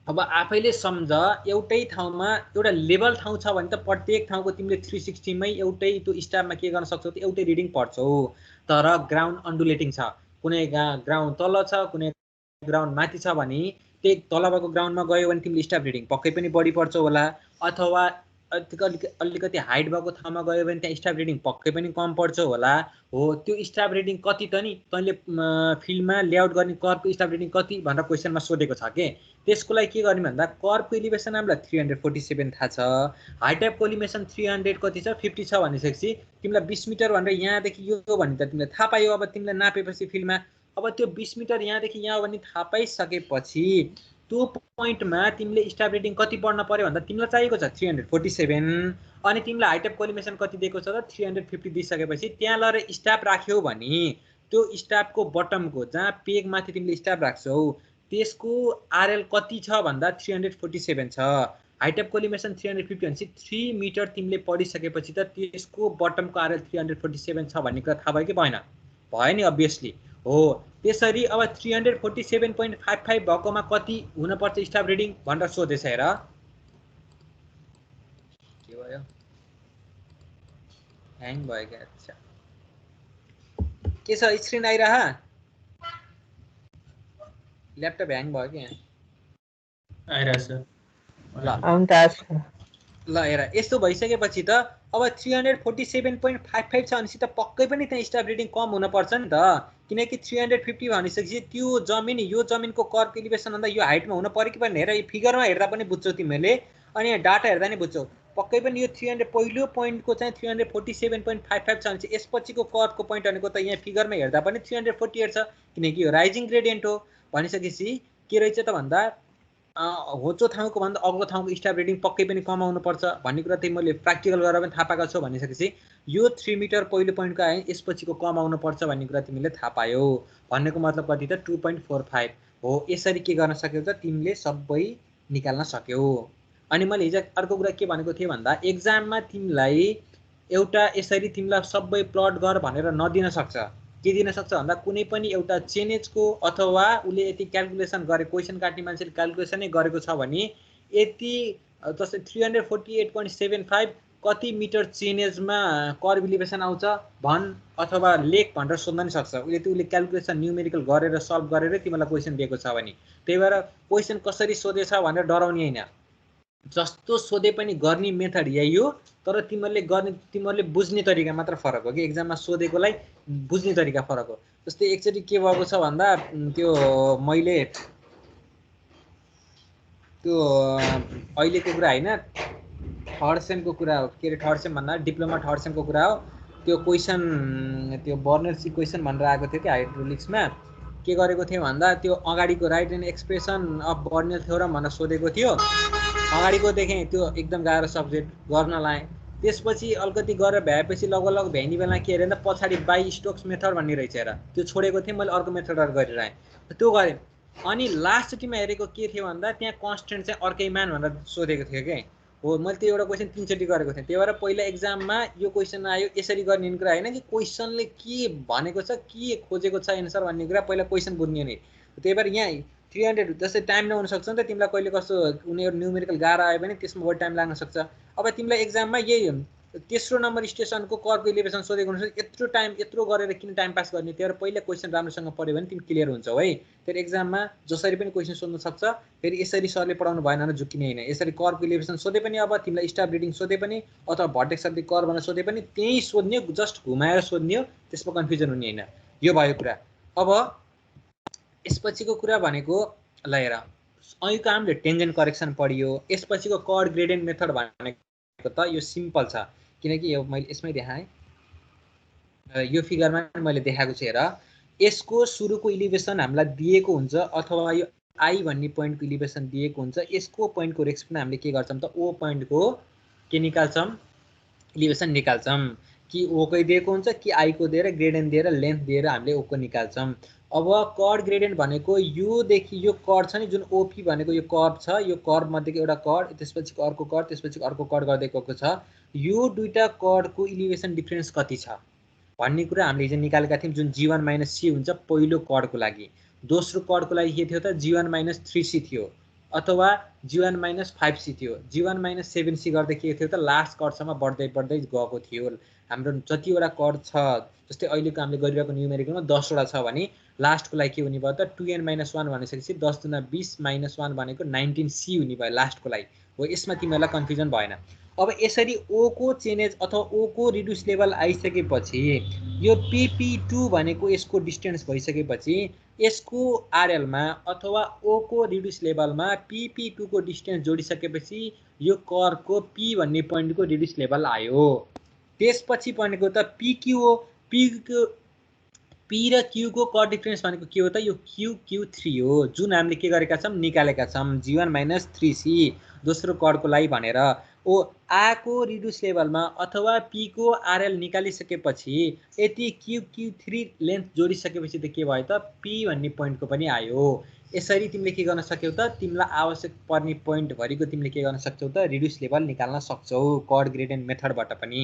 अब आफैले सम्झ एउटै ठाउँमा एउटा लेभल ठाउँ छ भने त प्रत्येक ठाउँको तिमीले 360 मै एउटै त्यो स्टाफमा के गर्न सक्छौ त एउटै रिडिङ पढ्छौ। तर ग्राउन्ड अन्डुलेटिङ छ, कुनै ग्राउन्ड तल छ, कुनै ग्राउन्ड माथि छ भने त्यही तलको ग्राउन्डमा गयो भने तिमीले स्टाफ रिडिङ पक्कै पनि बढी पढ्छौ होला, अथवा अलिकति हाइट भएको ठाउँमा गयो भने त्यहाँ स्टाफ रिडिङ पक्कै पनि कम पढ्छौ होला। हो, त्यो स्टाफ रिडिङ कति त नि तैँले फिल्डमा लेआउट गर्ने कर्भको स्टाफ रिडिङ कति भनेर क्वेसनमा सोधेको छ के। त्यसको लागि के गर्ने भन्दा कर्भको इलिभेसन हामीलाई 347 थाहा छ, हाइट अफ कोलिमेसन 300 कति छ 50 छ भनिसकेपछि तिमीलाई 20 मिटर भनेर यहाँदेखि यो भने त तिमीले थाहा पायो। अब तिमीले नापेपछि फिल्डमा अब त्यो 20 मिटर यहाँदेखि यहाँ भने थाहा पाइसकेपछि त्यो पोइन्टमा तिमीले स्टाफ रिडिङ कति पढ्न पर्यो भन्दा तिमीलाई चाहिएको छ 347, अनि तिमीलाई हाइट अफ कोलिमेसन कति दिएको छ त 350 दिइसकेपछि त्यहाँ लगेर स्टाफ राख्यौ भने त्यो स्टाफको बटमको जहाँ पेगमाथि तिमीले स्टाफ राख्छौ त्यसको आरएल कति छ भन्दा 347 छ। हाइट अफ कोलिमेसन 350 भनेपछि 3 मिटर तिमीले पढिसकेपछि त त्यसको बटमको आरएल 347 छ भन्ने कुरा थाहा भयो कि भएन? भयो नि अभियसली। हो, त्यसरी अब 347.55 भएकोमा कति हुनपर्छ स्टाफ रिडिङ भनेर सोधेछ हेर। के भयो? ह्याङ भयो क्या? अच्छा के छ स्क्रिन आइरह? ल्यापटप ह्याङ भयो क्या? आइरहेछ ल हेर, यस्तो भइसकेपछि त अब 347.55 छ भनेपछि त पक्कै पनि त्यहाँ स्टाफ रिडिङ कम हुनपर्छ नि त, किनकि 350 भनिसकेपछि त्यो जमिन यो जमिनको कर्भ इलिभेसन भन्दा यो हाइटमा हुन पर्यो कि पर्ने हेर। यो फिगरमा हेर्दा पनि बुझ्छौ तिमीले, अनि यहाँ डाटा हेर्दा नि बुझ्छौ। पक्कै पनि यो 300 पहिलो पोइन्टको चाहिँ 347.55 छ भनेपछि यसपछिको कर्भको पोइन्ट भनेको त यहाँ फिगरमा हेर्दा पनि 348 छ, किनकि यो राइजिङ ग्रेडियन्ट हो। भनिसकेपछि के रहेछ त भन्दा होचो ठाउँको भन्दा अग्लो ठाउँको स्टाफ रिडिङ पक्कै पनि कम आउनुपर्छ भन्ने कुरा चाहिँ मैले प्र्याक्टिकल गरेर पनि थाहा पाएको छु। भनिसकेपछि यो 3 मिटर पहिलो पोइन्टको आयो यसपछिको कम आउनुपर्छ भन्ने कुरा तिमीले थाहा पायौ। भन्नेको मतलब कति त 2.45 हो। यसरी के गर्न सक्यौ त तिमीले सबै निकाल्न सक्यौ। अनि मैले हिजो अर्को कुरा के भनेको थिएँ भन्दा एक्जाममा तिमीलाई एउटा यसरी तिमीलाई सबै प्लट गर भनेर नदिन सक्छ। के दिन सक्छ भन्दा कुनै पनि एउटा चेनेजको अथवा उसले यति क्यालकुलेसन गरे क्वेसन काट्ने मान्छेले क्यालकुलेसनै गरेको छ भने यति जस्तै 348.75 कति मिटर चेनेजमा कर्भ इलिभेसन आउँछ भन अथवा लेख भनेर सोध्न नि सक्छ। उसले क्यालकुलेसन न्युमेरिकल गरेर सल्भ गरेर तिमीलाई क्वेसन दिएको छ भने। त्यही भएर क्वेसन कसरी सोधेछ भनेर डराउने होइन, जस्तो सोधे पनि गर्ने मेथड यही हो, तर तिमीहरूले बुझ्ने तरिका मात्र फरक हो कि एक्जाममा सोधेकोलाई बुझ्ने तरिका फरक हो। जस्तै एकचोटि के भएको छ भन्दा त्यो मैले त्यो अहिलेको कुरा होइन, थर्ड सेमको कुरा हो। के अरे थर्ड सेम भन्दा डिप्लोमा थर्ड सेमको कुरा हो। त्यो क्वेसन त्यो बर्नर्स इक्वेसन भनेर आएको थियो कि हाइड्रोलिक्समा। के गरेको थियो भन्दा त्यो अगाडिको राइट एन्ड एक्सप्रेसन अफ बर्नर्स थ्योरम भनेर सोधेको थियो। अगाडिको देखेँ त्यो एकदम गाह्रो सब्जेक्ट गर्न लाएँ। त्यसपछि अलिकति गरेर भ्याएपछि लगभग भ्याइने बेला के अरे पछाडि बाई स्टोक्स मेथड भन्ने रहेछ हेर, त्यो छोडेको थिएँ मैले, अर्को मेथडहरू गरिरहेँ, त्यो गरेँ। अनि लास्टमा हेरेको के थियो भन्दा त्यहाँ कन्स्टेन्ट चाहिँ अर्कै मान भनेर सोधेको थियो कि हो। मैले त्यो एउटा क्वेसन 3 चोटि गरेको थिएँ। त्यही भएर पहिला एक्जाममा यो क्वेसन आयो यसरी गर्ने कुरा होइन कि क्वेसनले के भनेको छ के खोजेको छ एन्सर भन्ने कुरा पहिला क्वेसन बुझ्ने नि। त्यही भएर यहाँ 300 जस्तै टाइम नहुन सक्छ नि त तिमीलाई, कहिले कस्तो उनीहरू न्युमेरिकल गाह्रो आयो भने त्यसमा बढी टाइम लाग्न सक्छ। अब तिमीलाई एक्जाममा यही तेस्रो नम्बर स्टेसनको कर्वको इलिभेसन सोधेको हुन्छ यत्रो गरेर किन टाइम पास गर्ने त्यही भएर पहिला क्वेसन राम्रोसँग पढ्यो भने तिमी क्लियर हुन्छौ है फेरि एक्जाममा जसरी पनि क्वेसन सोध्न सक्छ फेरि यसरी सरले पढाउनु भएन भने झुक्किने हैन यसरी कर्वको इलिभेसन सोधे पनि अब तिमीलाई स्टाफ रिडिङ सोधे पनि अथवा भर्टेक्स अफ द कर्व भनेर सोधे पनि त्यही सोध्ने जस्ट घुमाएर सोध्ने हो त्यसमा कन्फ्युजन हुने हैन यो भयो कुरा अब यसपछिको कुरा भनेको ल हेर अहिलेको हामीले टेन्जेन्ट करेक्सन पढियो यसपछिको कर्ड ग्रेडियन्ट मेथड भनेको त यो सिम्पल छ किनकि यो मैले यसमै देखाएँ यो फिगरमा मैले देखाएको छु हेर यसको सुरुको इलिभेसन हामीलाई दिएको हुन्छ अथवा यो आई भन्ने पोइन्टको इलिभेसन दिएको हुन्छ यसको पोइन्टको रेस्पेक्टमा हामीले के गर्छौं त ओ पोइन्टको के निकाल्छौं इलिभेसन निकाल्छौं कि ओ कै दिएको हुन्छ कि आई को दिएर ग्रेडियन्ट दिएर लेन्थ दिएर हामीले ओ को निकाल्छौं अब कर्ड ग्रेडियन्ट भनेको यो देखि यो कर्ड छ नि जुन ओपी भनेको यो कर्व छ यो कर्व मध्येको एउटा कर्ड त्यसपछि अर्को कर्ड त्यसपछि अर्को कर्ड गर्दै गएको छ यो दुईटा कर्डको इलिभेसन डिफरेन्स कति छ भन्ने कुरा हामीले हिजो निकालेका थियौं जुन g1 - c हुन्छ पहिलो कर्डको लागि दोस्रो कर्डको लागि के थियो त g1 - 3c थियो अथवा g1 - 5c थियो g1 - 7c गर्दै के थियो त लास्ट कर्डसम्म बढ्दै गएको थियो हाम्रो जतिवटा कर्ड छ जस्तै अहिलेको हामीले गरिरहेको न्युमेरिकलमा 10 वटा छ भने लास्टको लागि के हुने भयो त 2n - 1 भनेपछि 10 दुना 20 - 1 भनेको 19c हुने भयो लास्टको लागि हो यसमा तिमीहरुलाई कन्फ्युजन भएन अब यसरी ओ को चेन्ज अथवा ओ को रिड्युस लेभल आइसकेपछि यो pp2 भनेको यसको डिस्टेन्स भइसकेपछि यसको आरएल मा अथवा ओ को रिड्युस लेभलमा pp2 को डिस्टेन्स जोडिसकेपछि यो कर्वको p भन्ने पोइन्टको रिड्युस लेभल आयो त्यसपछि भनेको त pq हो p र q को कर्व डिफरेन्स भनेको के हो त यो q3 हो जुन हामीले के गरेका छौं निकालेका छौं g1 - 3c दोस्रो कर्वको लागि भनेर ओ आ को रिड्युस लेभलमा अथवा p को आरएल निकालिसकेपछि यति q3 लेन्थ जोडिसकेपछि त के भयो त p भन्ने पोइन्टको पनि आयो यसरी तिमीले के गर्न सक्यौ त तिमीलाई आवश्यक पर्ने पोइन्ट भरिको तिमीले के गर्न सक्छौ त रिड्युस लेभल निकाल्न सक्छौ कर्ड ग्रेडियन्ट मेथडबाट पनि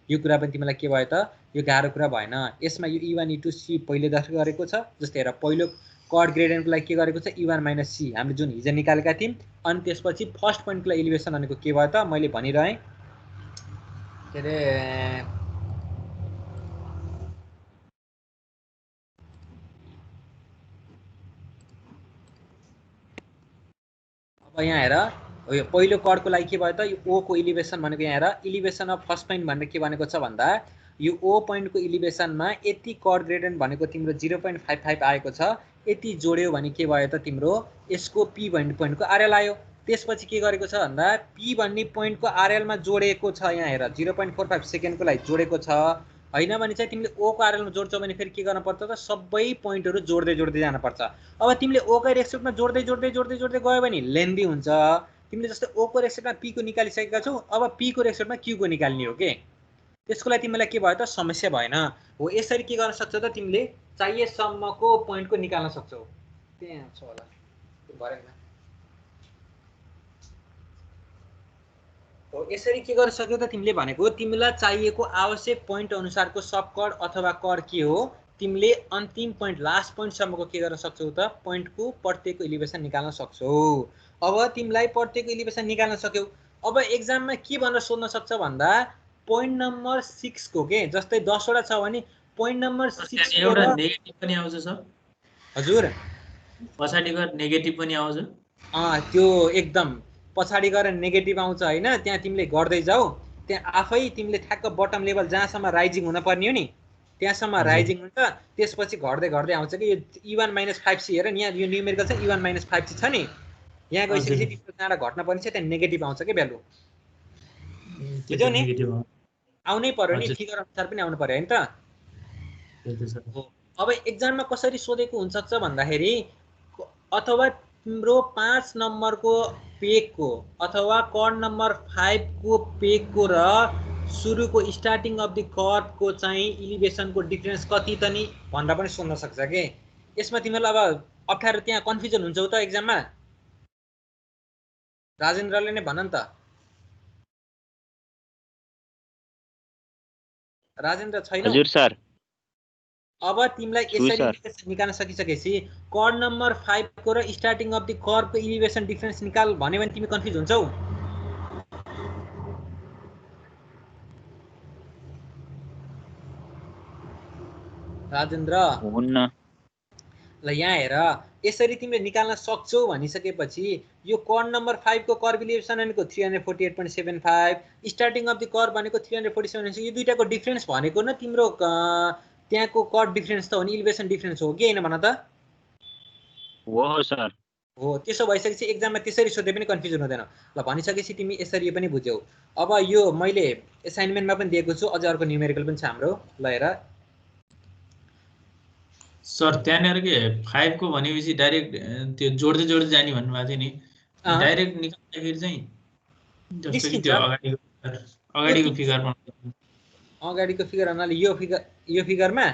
यो कुरा पनि तिमीलाई के भयो त यो गाह्रो कुरा भएन यसमा यो e1 e2 c पहिले दर्शक गरेको छ जस्तै हेर पहिलो कर्ड ग्रेडियन्टको लागि के गरेको छ e1 - c हामीले जुन हिजो निकालेका थियौं अनि त्यसपछि फर्स्ट पोइन्टको लागि इलिभेसन भनेको के भयो त मैले भनिरहे के रे अब यहाँ हेर यो पहिलो कर्डको लागि के भयो त यो ओ को इलिभेसन भनेको यहाँ हेर इलिभेसन अफ फर्स्ट पोइन्ट भनेर के भनेको छ भन्दा यो ओ पोइन्टको इलिभेसनमा यति कर्ड ग्रेडियन्ट भनेको तिम्रो 0.55 आएको छ यति जोड्यो भने के भयो त तिम्रो यसको p भन्ने पोइन्टको आरएल आयो त्यसपछि के गरेको छ भन्दा p भन्ने पोइन्टको आरएल मा जोडेको छ यहाँ हेर 0.45 सेकेन्डको लागि जोडेको छ हैन भने चाहिँ तिमीले ओ को आरएल मा जोड्छौ भने फेरि के गर्न पर्छ त सबै पोइन्टहरु जोड्दै जान पर्छ अब तिमीले ओ को रेस्पेक्टमा जोड्दै गयो भने लेन्दी हुन्छ तिमीले जस्तै ओ को रेस्पेक्टमा p को निकालिसकेका छौ अब p को रेस्पेक्टमा q को निकाल्ने हो के त्यसको लागि तिमीलाई के भयो त समस्या भएन हो यसरी के गर्न सक्छौ त तिमीले चाहिएसम्मको पोइन्टको निकाल्न सक्छौ त्यहाँ छ होला त्यो भरेन हो यसरी के गर्न सक्यौ त तिमीले भनेको तिमीलाई चाहिएको आवश्यक पोइन्ट अनुसारको सब कर्ड अथवा कर्ड के हो तिमीले अन्तिम पोइन्ट लास्ट पोइन्ट सम्मको के गर्न सक्छौ त पोइन्टको प्रत्येकको इलिभेसन निकाल्न सक्छौ अब तिमीलाई प्रत्येकको इलिभेसन निकाल्न सक्यौ अब एक्जाममा के भनेर सोध्न सक्छ भन्दा पोइन्ट नम्बर 6 को के जस्तै 10 वटा छ भने पोइन्ट नम्बर 6 को एउटा नेगेटिभ पनि आउँछ सर हजुर पछाडी गएर नेगेटिभ पनि आउँछ त्यो एकदम पछाडी गएर नेगेटिभ आउँछ हैन त्यहाँ तिमीले गर्दै जाऊ त्यहाँ आफै तिमीले ठ्याक्क बटम लेभल जहाँसम्म राइजिङ हुन पर्ने हो नि त्यहाँसम्म राइजिङ हुन्छ त्यसपछि घट्दै आउँछ कि यो e1 - 5c हेर नि यहाँ यो न्युमेरिकल छ e1 - 5c छ नि यहाँ गइसकेपछि तिम्रो जहाँ घट्न पर्ने छ त्यहाँ नेगेटिभ आउँछ के भ्यालु बुझ्यौ नि आउनै पर्यो नि फिगर अनुसार पनि आउनु पर्यो हैन त अब एक्जाममा कसरी सोधेको हुन सक्छ भन्दाखेरि अथवा तिम्रो 5 नम्बरको पेजको अथवा कर्ड नम्बर 5 को पेजको र सुरुको स्टार्टिङ अफ द कर्वको चाहिँ इलिभेसनको डिफरेन्स कति त नि भनेर पनि सोध्न सक्छ के यसमा तिमीलाई अब अप्ठ्यारो त्यहाँ कन्फ्युजन हुन्छ त एक्जाममा राजेन्द्रले नै भन नि त राजेन्द्र छैन हजुर सर अब तिमीलाई यसरी निकाल्न सकिसकेपछि कर्ड नम्बर 5 को र स्टार्टिङ अफ द कर्वको इलिभेसन डिफरेन्स निकाल भन्यो भने तिमी कन्फ्युज हुन्छौ राजेन्द्र हुन्न। ल यहाँ हेर, यसरी तिमीले निकाल्न सक्छौ भनिसकेपछि यो कर्व नम्बर 5 को कर्व इलिभेसन भनेको 348.75, स्टार्टिङ अफ द कर्व भनेको 347, यो दुईटाको डिफरेन्स भनेको न तिम्रो त्यहाँको कर्व डिफरेन्स त हो नि, इलिभेसन डिफरेन्स हो कि हैन भन त? हो सर। हो, त्यसो भइसकेपछि एक्जाममा त्यसरी सोधे पनि कन्फ्युजन हुँदैन। ल भनिसकेपछि तिमी यसरी यो पनि बुझ्यौ। अब यो मैले असाइनमेन्टमा पनि दिएको छु, अझ अर्को न्युमेरिकल पनि छ हाम्रो। ल हेर सर त्यहाँनिर के 5 को भनेपछि डाइरेक्ट त्यो जोड्दै जोड्दै जाने भन्नुभएको थियो नि, डाइरेक्ट निकाल्दाखेरि चाहिँ जस्तो कि त्यो अगाडिको फिगरमा अगाडिको फिगर भन्नाले यो फिगरमा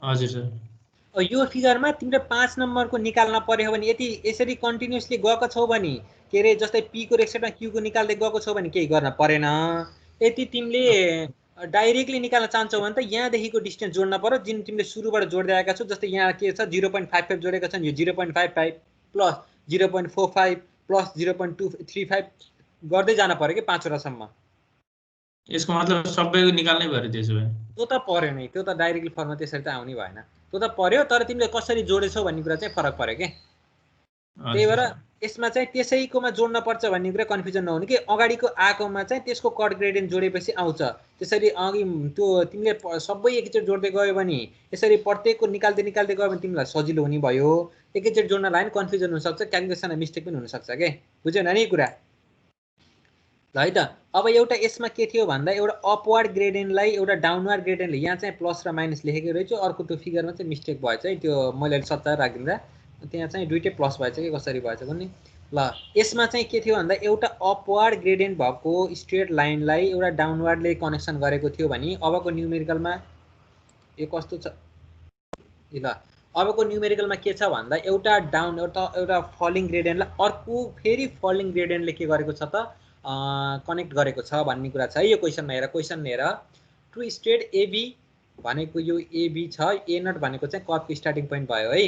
हजुर सर। यो फिगरमा तिमीले 5 नम्बरको निकाल्न पर्यो भने यति यसरी कन्टिन्युअसली गएको छौ भने के रे, जस्तै पी को रेक्सेटमा क्यू को निकाल्दै गएको छौ भने केही गर्न परेन। यदि तिमीले डाइरेक्टली निकाल्न चाहन्छौ भने त यहाँदेखिको डिस्टेन्स जोड्न पर्यो, जुन तिमीले सुरुबाट जोड्दै आएका छौ। जस्तै यहाँ के छ 0.55 जोडेका छन्, यो 0.55 प्लस 0.45 प्लस 0.235 गर्दै जान पर्यो कि 5 वटासम्म। यसको मतलब सबैको निकाल्नै पर्यो त्यसो भए? त्यो त पर्यो नै, त्यो त डाइरेक्टली फर्ममा त्यसरी त आउनै भएन, त्यो त पर्यो। तर तिमीले कसरी जोडेछौ भन्ने कुरा चाहिँ फरक पर्यो के। त्यही भएर यसमा चाहिँ त्यसैकोमा जोड्न पर्छ भन्ने कुरा कन्फ्युजन नहुने कि अगाडिको आएकोमा चाहिँ त्यसको कट ग्रेडियन्ट जोडेपछि आउँछ। त्यसरी अघि त्यो तिमीले सबै एकैचोटि जोड्दै गयो भने, यसरी प्रत्येकको निकाल्दै निकाल्दै गयो भने तिमीलाई सजिलो हुने भयो। एकैचोटि जोड्न लाग्यो भने कन्फ्युजन हुनसक्छ, क्यालकुलेसनमा मिस्टेक पनि हुनसक्छ के। बुझ्यौ नि कुरा? ल है त। अब एउटा यसमा के थियो भन्दा एउटा अपवार्ड ग्रेडियन्टलाई एउटा डाउनवार्ड ग्रेडियन्टले, यहाँ चाहिँ प्लस र माइनस लेखेको रहेछु, अर्को त्यो फिगरमा चाहिँ मिस्टेक भएछ है, त्यो मैले सच्चाएर राखिदिँदा त्यहाँ चाहिँ दुइटै प्लस भएछ कि कसरी भएछ कुनै। ल यसमा चाहिँ के थियो भन्दा एउटा अपवार्ड ग्रेडियन्ट भएको स्ट्रेट लाइनलाई एउटा डाउनवार्डले कनेक्सन गरेको थियो भने अबको न्युमेरिकलमा यो कस्तो छ ल, अबको न्युमेरिकलमा के छ भन्दा एउटा एउटा फलिङ ग्रेडियन्टलाई अर्को फेरि फलिङ ग्रेडियन्टले के गरेको छ त कनेक्ट गरेको छ भन्ने कुरा छ है। यो क्वेसनमा हेर, क्वेसन हेर, टु स्ट्रेट एबी भनेको यो एबी छ, ए नट भनेको चाहिँ कर्वको स्टार्टिङ पोइन्ट भयो है।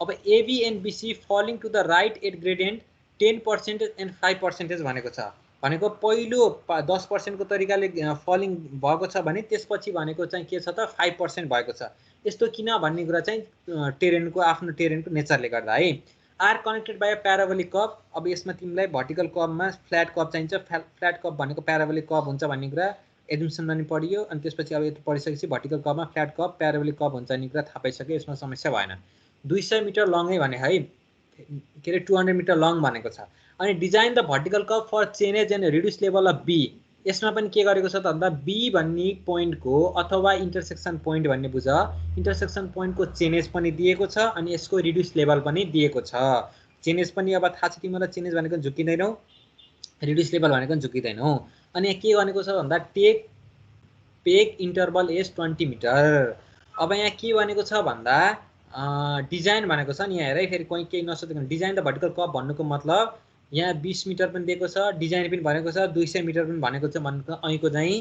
अब AB and BC falling to the right at gradient 10% and 5% भनेको छ। भनेको पहिलो 10% को तरिकाले फलिङ भएको छ भने त्यसपछि भनेको चाहिँ के छ त 5% भएको छ। यस्तो किन भन्ने कुरा चाहिँ टेरेनको आफ्नो टेरेनको नेचरले गर्दा है। Are connected by parabolic curve. अब यसमा तिमीलाई भर्टिकल कर्वमा फ्ल्याट कर्व चाहिन्छ, फ्ल्याट कर्व भनेको प्याराबोलिक कर्व हुन्छ भन्ने कुरा एडमिसनमा नि पढियो। अनि त्यसपछि अब यति पढिसकेपछि भर्टिकल कर्वमा फ्ल्याट कर्व प्याराबोलिक कर्व हुन्छ भन्ने कुरा थाहा पाइसक्यो, यसमा समस्या भएन। 200 मिटर लङै भने है, के अरे 200 मिटर लङ भनेको छ। अनि design the vertical curve for chainage and reduce level of B, यसमा पनि के गरेको छ त भन्दा बी भन्ने पोइन्टको अथवा इन्टरसेक्सन पोइन्ट भन्ने बुझ, इन्टरसेक्सन पोइन्टको चेनेज पनि दिएको छ अनि यसको रिड्युस लेभल पनि दिएको छ। चेनेज पनि अब थाहा छ तिमीलाई, चेनेज भनेको झुकिँदैनौ, रिड्युस लेभल भनेको झुकिँदैनौ। अनि यहाँ के भनेको छ भन्दा take peg interval as 20 metre. अब यहाँ के भनेको छ भन्दा डिजाइन भनेको छ नि, यहाँ हेर फेरि कोही केही नसोधेको, डिजाइन द भर्टिकल कर्व भन्नुको मतलब यहाँ 20 मिटर पनि दिएको छ, डिजाइन पनि भनेको छ, 200 मिटर पनि भनेको छ। भनेको અહીંको चाहिँ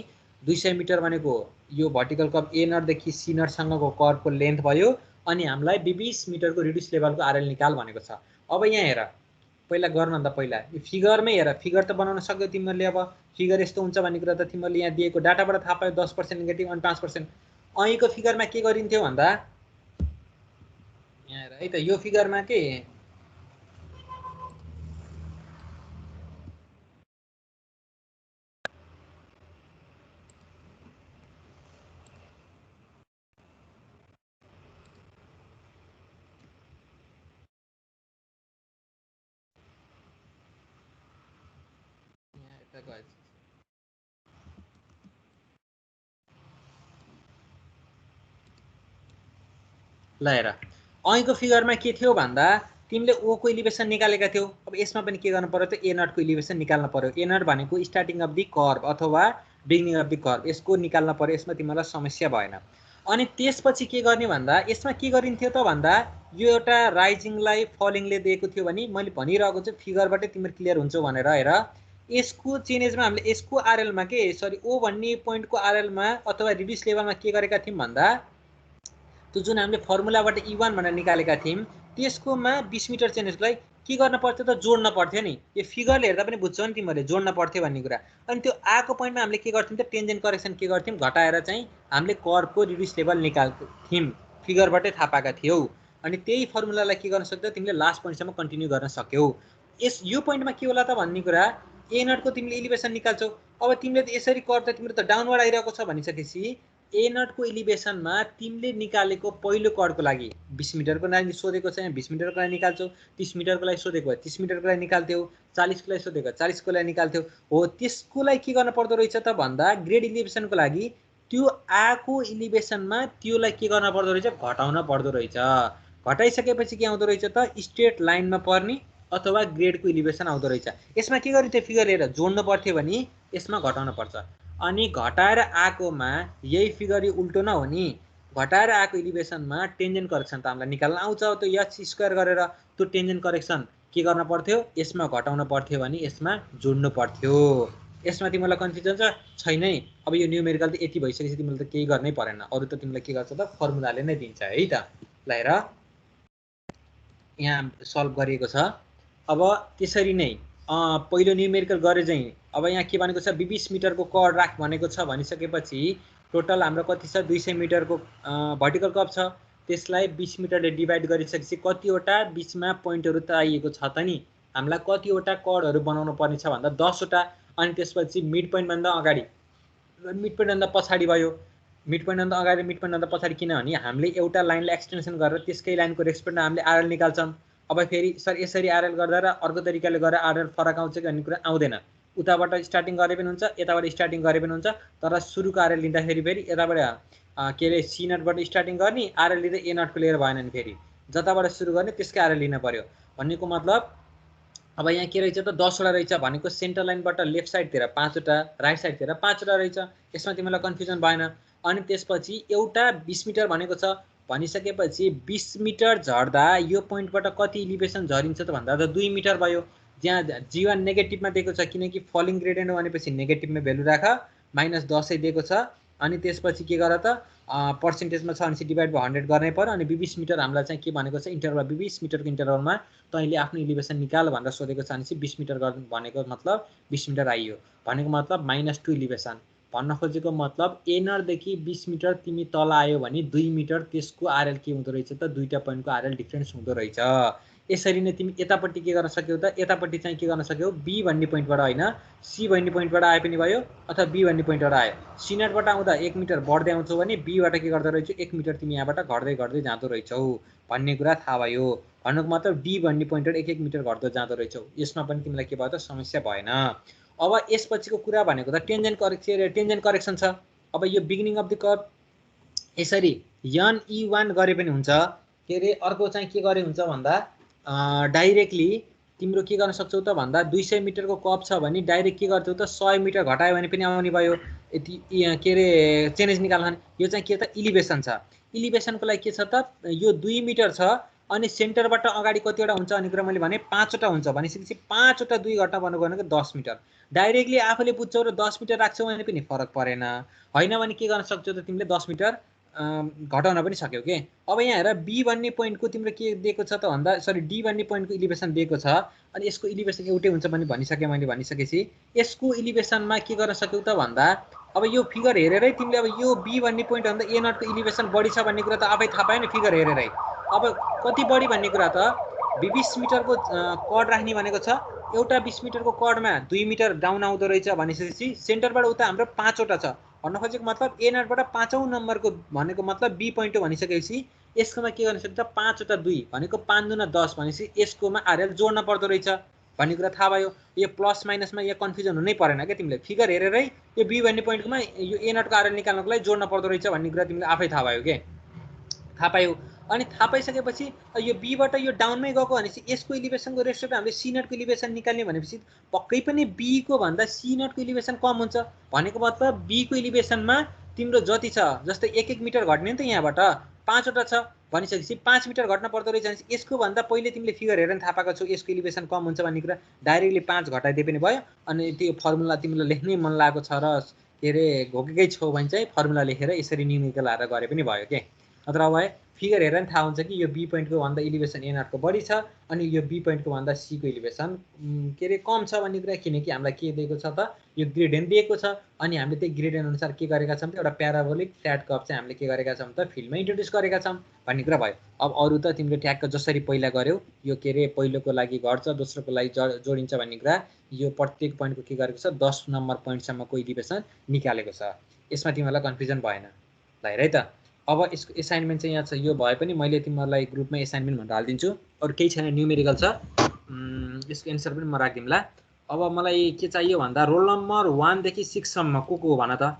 200 मिटर भनेको यो भर्टिकल कर्व ए नटदेखि सी नटसँगको कर्वको लेन्थ भयो। अनि हामीलाई 20 मिटरको रिड्युस लेभलको आरएल निकाल भनेको छ। अब यहाँ हेर, पहिला गर्नुभन्दा पहिला यो फिगरमै हेर, फिगर त बनाउन सक्यौ तिमीहरूले। अब फिगर यस्तो हुन्छ भन्ने कुरा त तिमीहरूले यहाँ दिएको डाटाबाट थाहा पायो, 10% नेगेटिभ अनि 5%। અહીંको फिगरमा के गरिन्थ्यो भन्दा यहाँ हेर है त, यो फिगरमा के ल हेर, અહીંको फिगरमा के थियो भन्दा तिमीले ओ को इलिभेसन निकालेका थियौ। अब यसमा पनि के गर्नु पर्यो त ए नट को इलिभेसन निकाल्न पर्यो। ए नट भनेको स्टार्टिङ अफ द कर्व अथवा बिगिनिङ अफ द कर्व, यसको निकाल्न पर्यो। यसमा तिमीलाई समस्या भएन। अनि त्यसपछि के गर्ने भन्दा यसमा के गरिन्थ्यो त भन्दा यो एउटा राइजिङलाई फलिङले दिएको थियो भने मैले भनिरहेको छु फिगरबाटै तिमीहरू क्लियर हुन्छौ भनेर। हेर यसको चेनेजमा हामीले यसको आरएलमा के सरी ओ भन्ने पोइन्टको आरएलमा अथवा रिड्युस लेभलमा के गरेका थियौँ भन्दा त्यो जुन हामीले फर्मुलाबाट E1 भनेर निकालेका थियौँ त्यसकोमा 20 मिटर चेनेजलाई के गर्न पर्थ्यो त जोड्न पर्थ्यो नि। यो फिगरले हेर्दा पनि बुझ्छौ नि तिमीहरूले जोड्न पर्थ्यो भन्ने कुरा। अनि त्यो आएको पोइन्टमा हामीले के गर्थ्यौँ त टेन्जेन्ट करेक्सन के गर्थ्यौँ, घटाएर चाहिँ हामीले कर्वको रिड्युस लेभल निकाल्थ्यौँ। फिगरबाटै थाहा पाएका थियौ अनि त्यही फर्मुलालाई के गर्न सक्छौ तिमीले लास्ट पोइन्टसम्म कन्टिन्यू गर्न सक्यौ। यो पोइन्टमा के होला त भन्ने कुरा ए नटको तिमीले इलिभेसन निकाल्छौ। अब तिमीले त यसरी कर्व त तिम्रो त डाउनवर्ड आइरहेको छ भनिसकेपछि ए नटको इलिभेसनमा तिमीले निकालेको पहिलो कर्वको लागि 20 मिटरको लागि सोधेको छ, 20 मिटरको लागि निकाल्छौ, 30 मिटरको लागि सोधेको 30 मिटरको लागि निकाल्थ्यौ, 40 को लागि सोधेको 40 को लागि निकाल्थ्यौ। हो त्यसको लागि के गर्न पर्दो रहेछ त भन्दा ग्रेड इलिभेसनको लागि त्यो आको इलिभेसनमा त्योलाई के गर्न पर्दो रहेछ घटाउन पर्दो रहेछ। घटाइसकेपछि के आउँदो रहेछ त स्ट्रेट लाइनमा पर्ने अथवा ग्रेडको इलिभेसन आउँदो रहेछ। यसमा के गरी त्यो फिगर हेरेर जोड्नु पर्थ्यो भने यसमा घटाउन पर्छ। अनि घटाएर आएकोमा यही फिगर उल्टो न हो नि, घटाएर आएको इलिभेसनमा टेन्जेन्ट करेक्सन त हामीलाई निकाल्न आउँछ। त्यो एच स्क्वायर गरेर त्यो टेन्जेन्ट करेक्सन के गर्न पर्थ्यो यसमा घटाउन पर्थ्यो भने यसमा जोड्नु पर्थ्यो। यसमा तिमीलाई कन्फ्युजन छैनै। अब यो न्युमेरिकल त यति भइसकेपछि तिमीले त केही गर्नै परेन, अरु त तिमीलाई के गर्छ त फर्मुलाले नै दिन्छ है त। ल हेर यहाँ सल्भ गरिएको छ। अब त्यसरी नै पहिलो न्युमेरिकल गरे चाहिँ अब यहाँ के भनेको छ 20 मिटरको कर्व राख भनेको छ भनिसकेपछि टोटल हाम्रो कति छ 200 मिटरको भर्टिकल कर्व छ। त्यसलाई 20 मिटरले डिभाइड गरिसकेपछि कतिवटा बीचमा पोइन्टहरु त आइएको छ त नि, हामीलाई कतिवटा कर्वहरु बनाउनु पर्ने छ भन्दा 10 वटा। अनि त्यसपछि मिड पोइन्ट भन्दा अगाडि मिड पोइन्ट भन्दा पछाडी भयो, मिड पोइन्ट भन्दा अगाडि मिड पोइन्ट भन्दा पछाडी, किनभने हामीले एउटा लाइनलाई एक्सटेन्सन गरेर त्यसकै लाइनको रेस्पेक्टमा हामीले आरएल निकाल्छौं। अब फेरि सर यसरी आरएल गर्दा र अर्को तरिकाले गरेर आरएल फरक आउँछ कि भन्ने कुरा आउँदैन। उताबाट स्टार्टिङ गरे पनि हुन्छ, यताबाट स्टार्टिङ गरे पनि हुन्छ, तर सुरुको आरएल लिँदाखेरि फेरि यताबाट के रे सी नटबाट स्टार्टिङ गर्ने, आरएल लिँदा ए नटको लिएर भएन नि, फेरि जताबाट सुरु गर्ने त्यसकै आरएल लिन पर्यो। भन्नेको मतलब अब यहाँ के रहेछ त 10 वटा रहेछ भनेको सेन्टर लाइनबाट लेफ्ट साइडतिर 5 वटा, राइट साइडतिर 5 वटा रहेछ। यसमा तिमीलाई कन्फ्युजन भएन। अनि त्यसपछि एउटा 20 मिटर भनेको छ भनिसकेपछि 20 मिटर झर्दा यो पोइन्टबाट कति इलिभेसन झरिन्छ त भन्दा त 2 मिटर भयो। जहाँ G1 नेगेटिभमा दिएको छ किनकि फलिङ ग्रेडियन्ट भनेपछि नेगेटिभमा भ्यालु राख, -10 दिएको छ। अनि त्यसपछि के गर त पर्सेन्टेजमा छ भने डिभाइड बाइ 100 गर्नै पर्यो। अनि 20 मिटर हामीलाई चाहिँ के भनेको छ इन्टरभल 20 मिटरको इन्टरभलमा तैँले आफ्नो इलिभेसन निकाल भनेर सोधेको छ भने 20 मिटर गर्नु भनेको मतलब 20 मिटर आइयो भनेको मतलब -2 इलिभेसन। भन्न खोजेको मतलब ए नटदेखि 20 मिटर तिमी तल आयो भने 2 मिटर त्यसको आरएल के हुँदो रहेछ त दुईटा पोइन्टको आरएल डिफरेन्स हुँदो रहेछ। यसरी नै तिमी यतापट्टि के गर्न सक्यौ त यतापट्टि चाहिँ के गर्न सक्यौ बी भन्ने पोइन्टबाट हैन सी भन्ने पोइन्टबाट आए पनि भयो अथवा बी भन्ने पोइन्टबाट आयो। सी नटबाट आउँदा 1 मिटर बढ्दै आउँछौ भने बी बाट के गर्दै रहेछौ 1 मिटर तिमी यहाँबाट घट्दै घट्दै जाँदो रहेछौ भन्ने कुरा थाहा भयो। भन्नुको मतलब डी भन्ने पोइन्टबाट 1-1 मिटर घट्दै जाँदो रहेछौ। यसमा पनि तिमीलाई के भयो त समस्या भएन। अब यसपछिको कुरा भनेको त टेन्जेन्ट करेक्सन छ। अब यो बिगिनिङ अफ द कर्व यसरी n गरे पनि हुन्छ, के रे अर्को चाहिँ के गरे हुन्छ भन्दा डाइरेक्टली तिम्रो के गर्न सक्छौ त भन्दा 200 मिटरको कर्व छ भने डाइरेक्ट के गर्छौ त 100 मिटर घटायो भने पनि आउने भयो। यति के रे चेन्ज निकाल्न यो चाहिँ के त इलिभेसन छ। इलिभेसनको लागि के छ त यो 2 मिटर छ अनि सेन्टरबाट अगाडि कतिवटा हुन्छ भन्ने कुरा मैले भने 5 वटा हुन्छ भनेपछि 5 वटा 2 घटा भन्नु भनेको 10 मिटर। डाइरेक्टली आफूले बुझ्छौ र 10 मिटर राख्छौ भने पनि फरक परेन। हैन भने के गर्न सक्छौ त तिमीले 10 मिटर घटाउन पनि सक्यौ के। अब यहाँ हेर बी भन्ने पोइन्टको तिम्रो के दिएको छ त भन्दा सरी डी भन्ने पोइन्टको इलिभेसन दिएको छ अनि यसको इलिभेसन एउटै हुन्छ भने भनिसके मैले भनिसकेपछि यसको इलिभेसनमा के गर्न सक्यौ त भन्दा अब यो फिगर हेरेरै तिमीले अब यो बी भन्ने पोइन्ट भन्दा ए नटको इलिभेसन बढी छ भन्ने कुरा त आफै थाहा पायो नि फिगर हेरेरै। अब कति बढी भन्ने कुरा त 20 मिटरको कड राख्ने भनेको छ एउटा 20 मिटरको कडमा 2 मिटर डाउन आउँदो रहेछ भनेपछि सेन्टरबाट उता हाम्रो 5 वटा छ भन्न खोजेको मतलब ए नटबाट 5औं नम्बरको भनेको मतलब बी पोइन्ट हो भनिसकेपछि यसकोमा के गर्न सक्छ 5 वटा 2 भनेको 5 दुना 10 भनेपछि यसकोमा आरएल जोड्न पर्दो रहेछ भन्ने कुरा थाहा भयो। यो प्लस माइनसमा यहाँ कन्फ्युजन हुनै परेन के तिमीले फिगर हेरेरै यो बी भन्ने पोइन्टकोमा यो ए नटको आरएल निकाल्नको लागि जोड्न पर्दो रहेछ भन्ने कुरा तिमीले आफै थाहा भयो के थाहा पायौ। अनि थाहा पाइसकेपछि यो बी बाट यो डाउनमै गएको भनेपछि यसको इलिभेसनको रेस्पेक्ट हामीले सी नटको इलिभेसन निकाल्ने भनेपछि पक्कै पनि बी को भन्दा सी नटको इलिभेसन कम हुन्छ भनेको मतलब बी को इलिभेसनमा तिम्रो जति छ जस्तै 1-1 मिटर घट्ने नि त यहाँबाट 5 वटा छ भनिसकेपछि 5 मिटर घट्न पर्दो रहेछ भने यसको भन्दा पहिले तिमीले फिगर हेरेर थाहा पाएको छौ यसको इलिभेसन कम हुन्छ भन्ने कुरा डाइरेक्टली 5 घटाइदिए पनि भयो। अनि त्यो फर्मुला तिमीलाई लेख्नै मन लागेको छ र के रे घोकेकै छौ भने चाहिँ फर्मुला लेखेर यसरी न्युमेरिकल हालेर गरे पनि भयो के। नत्र भए फिगर हेरेर थाहा हुन्छ कि यो बी पोइन्टको भन्दा इलिभेसन एनआरको बढी छ अनि यो बी पोइन्टको भन्दा सीको इलिभेसन के अरे कम छ भन्ने कुरा, किनकि हामीलाई के दिएको छ त यो ग्रेडियन्ट दिएको छ अनि हामीले त्यही ग्रेडियन्ट अनुसार के गरेका छौँ त एउटा प्याराबोलिक फ्ल्याट कर्भ चाहिँ हामीले के गरेका छौँ त फिल्डमा इन्ट्रोड्युस गरेका छौँ भन्ने कुरा भयो। अब अरू त तिमीले ट्याक्क जसरी पहिला गर्यौ यो के अरे पहिलोको लागि घट्छ दोस्रोको लागि जोडिन्छ भन्ने कुरा यो प्रत्येक पोइन्टको के गरेको छ 10 नम्बर पोइन्टसम्मको इलिभेसन निकालेको छ। यसमा तिमीहरूलाई कन्फ्युजन भएन ल हेर है त। अब यसको एसाइनमेन्ट चाहिँ यहाँ छ, यो भए पनि मैले तिमीहरूलाई ग्रुपमा एसाइनमेन्ट भनेर हालिदिन्छु, अरू केही छैन, न्युमेरिकल छ, यसको एन्सर पनि म राखिदिउँला। अब मलाई के चाहियो भन्दा रोल नम्बर 1 देखि 6 सम्म को हो भन त?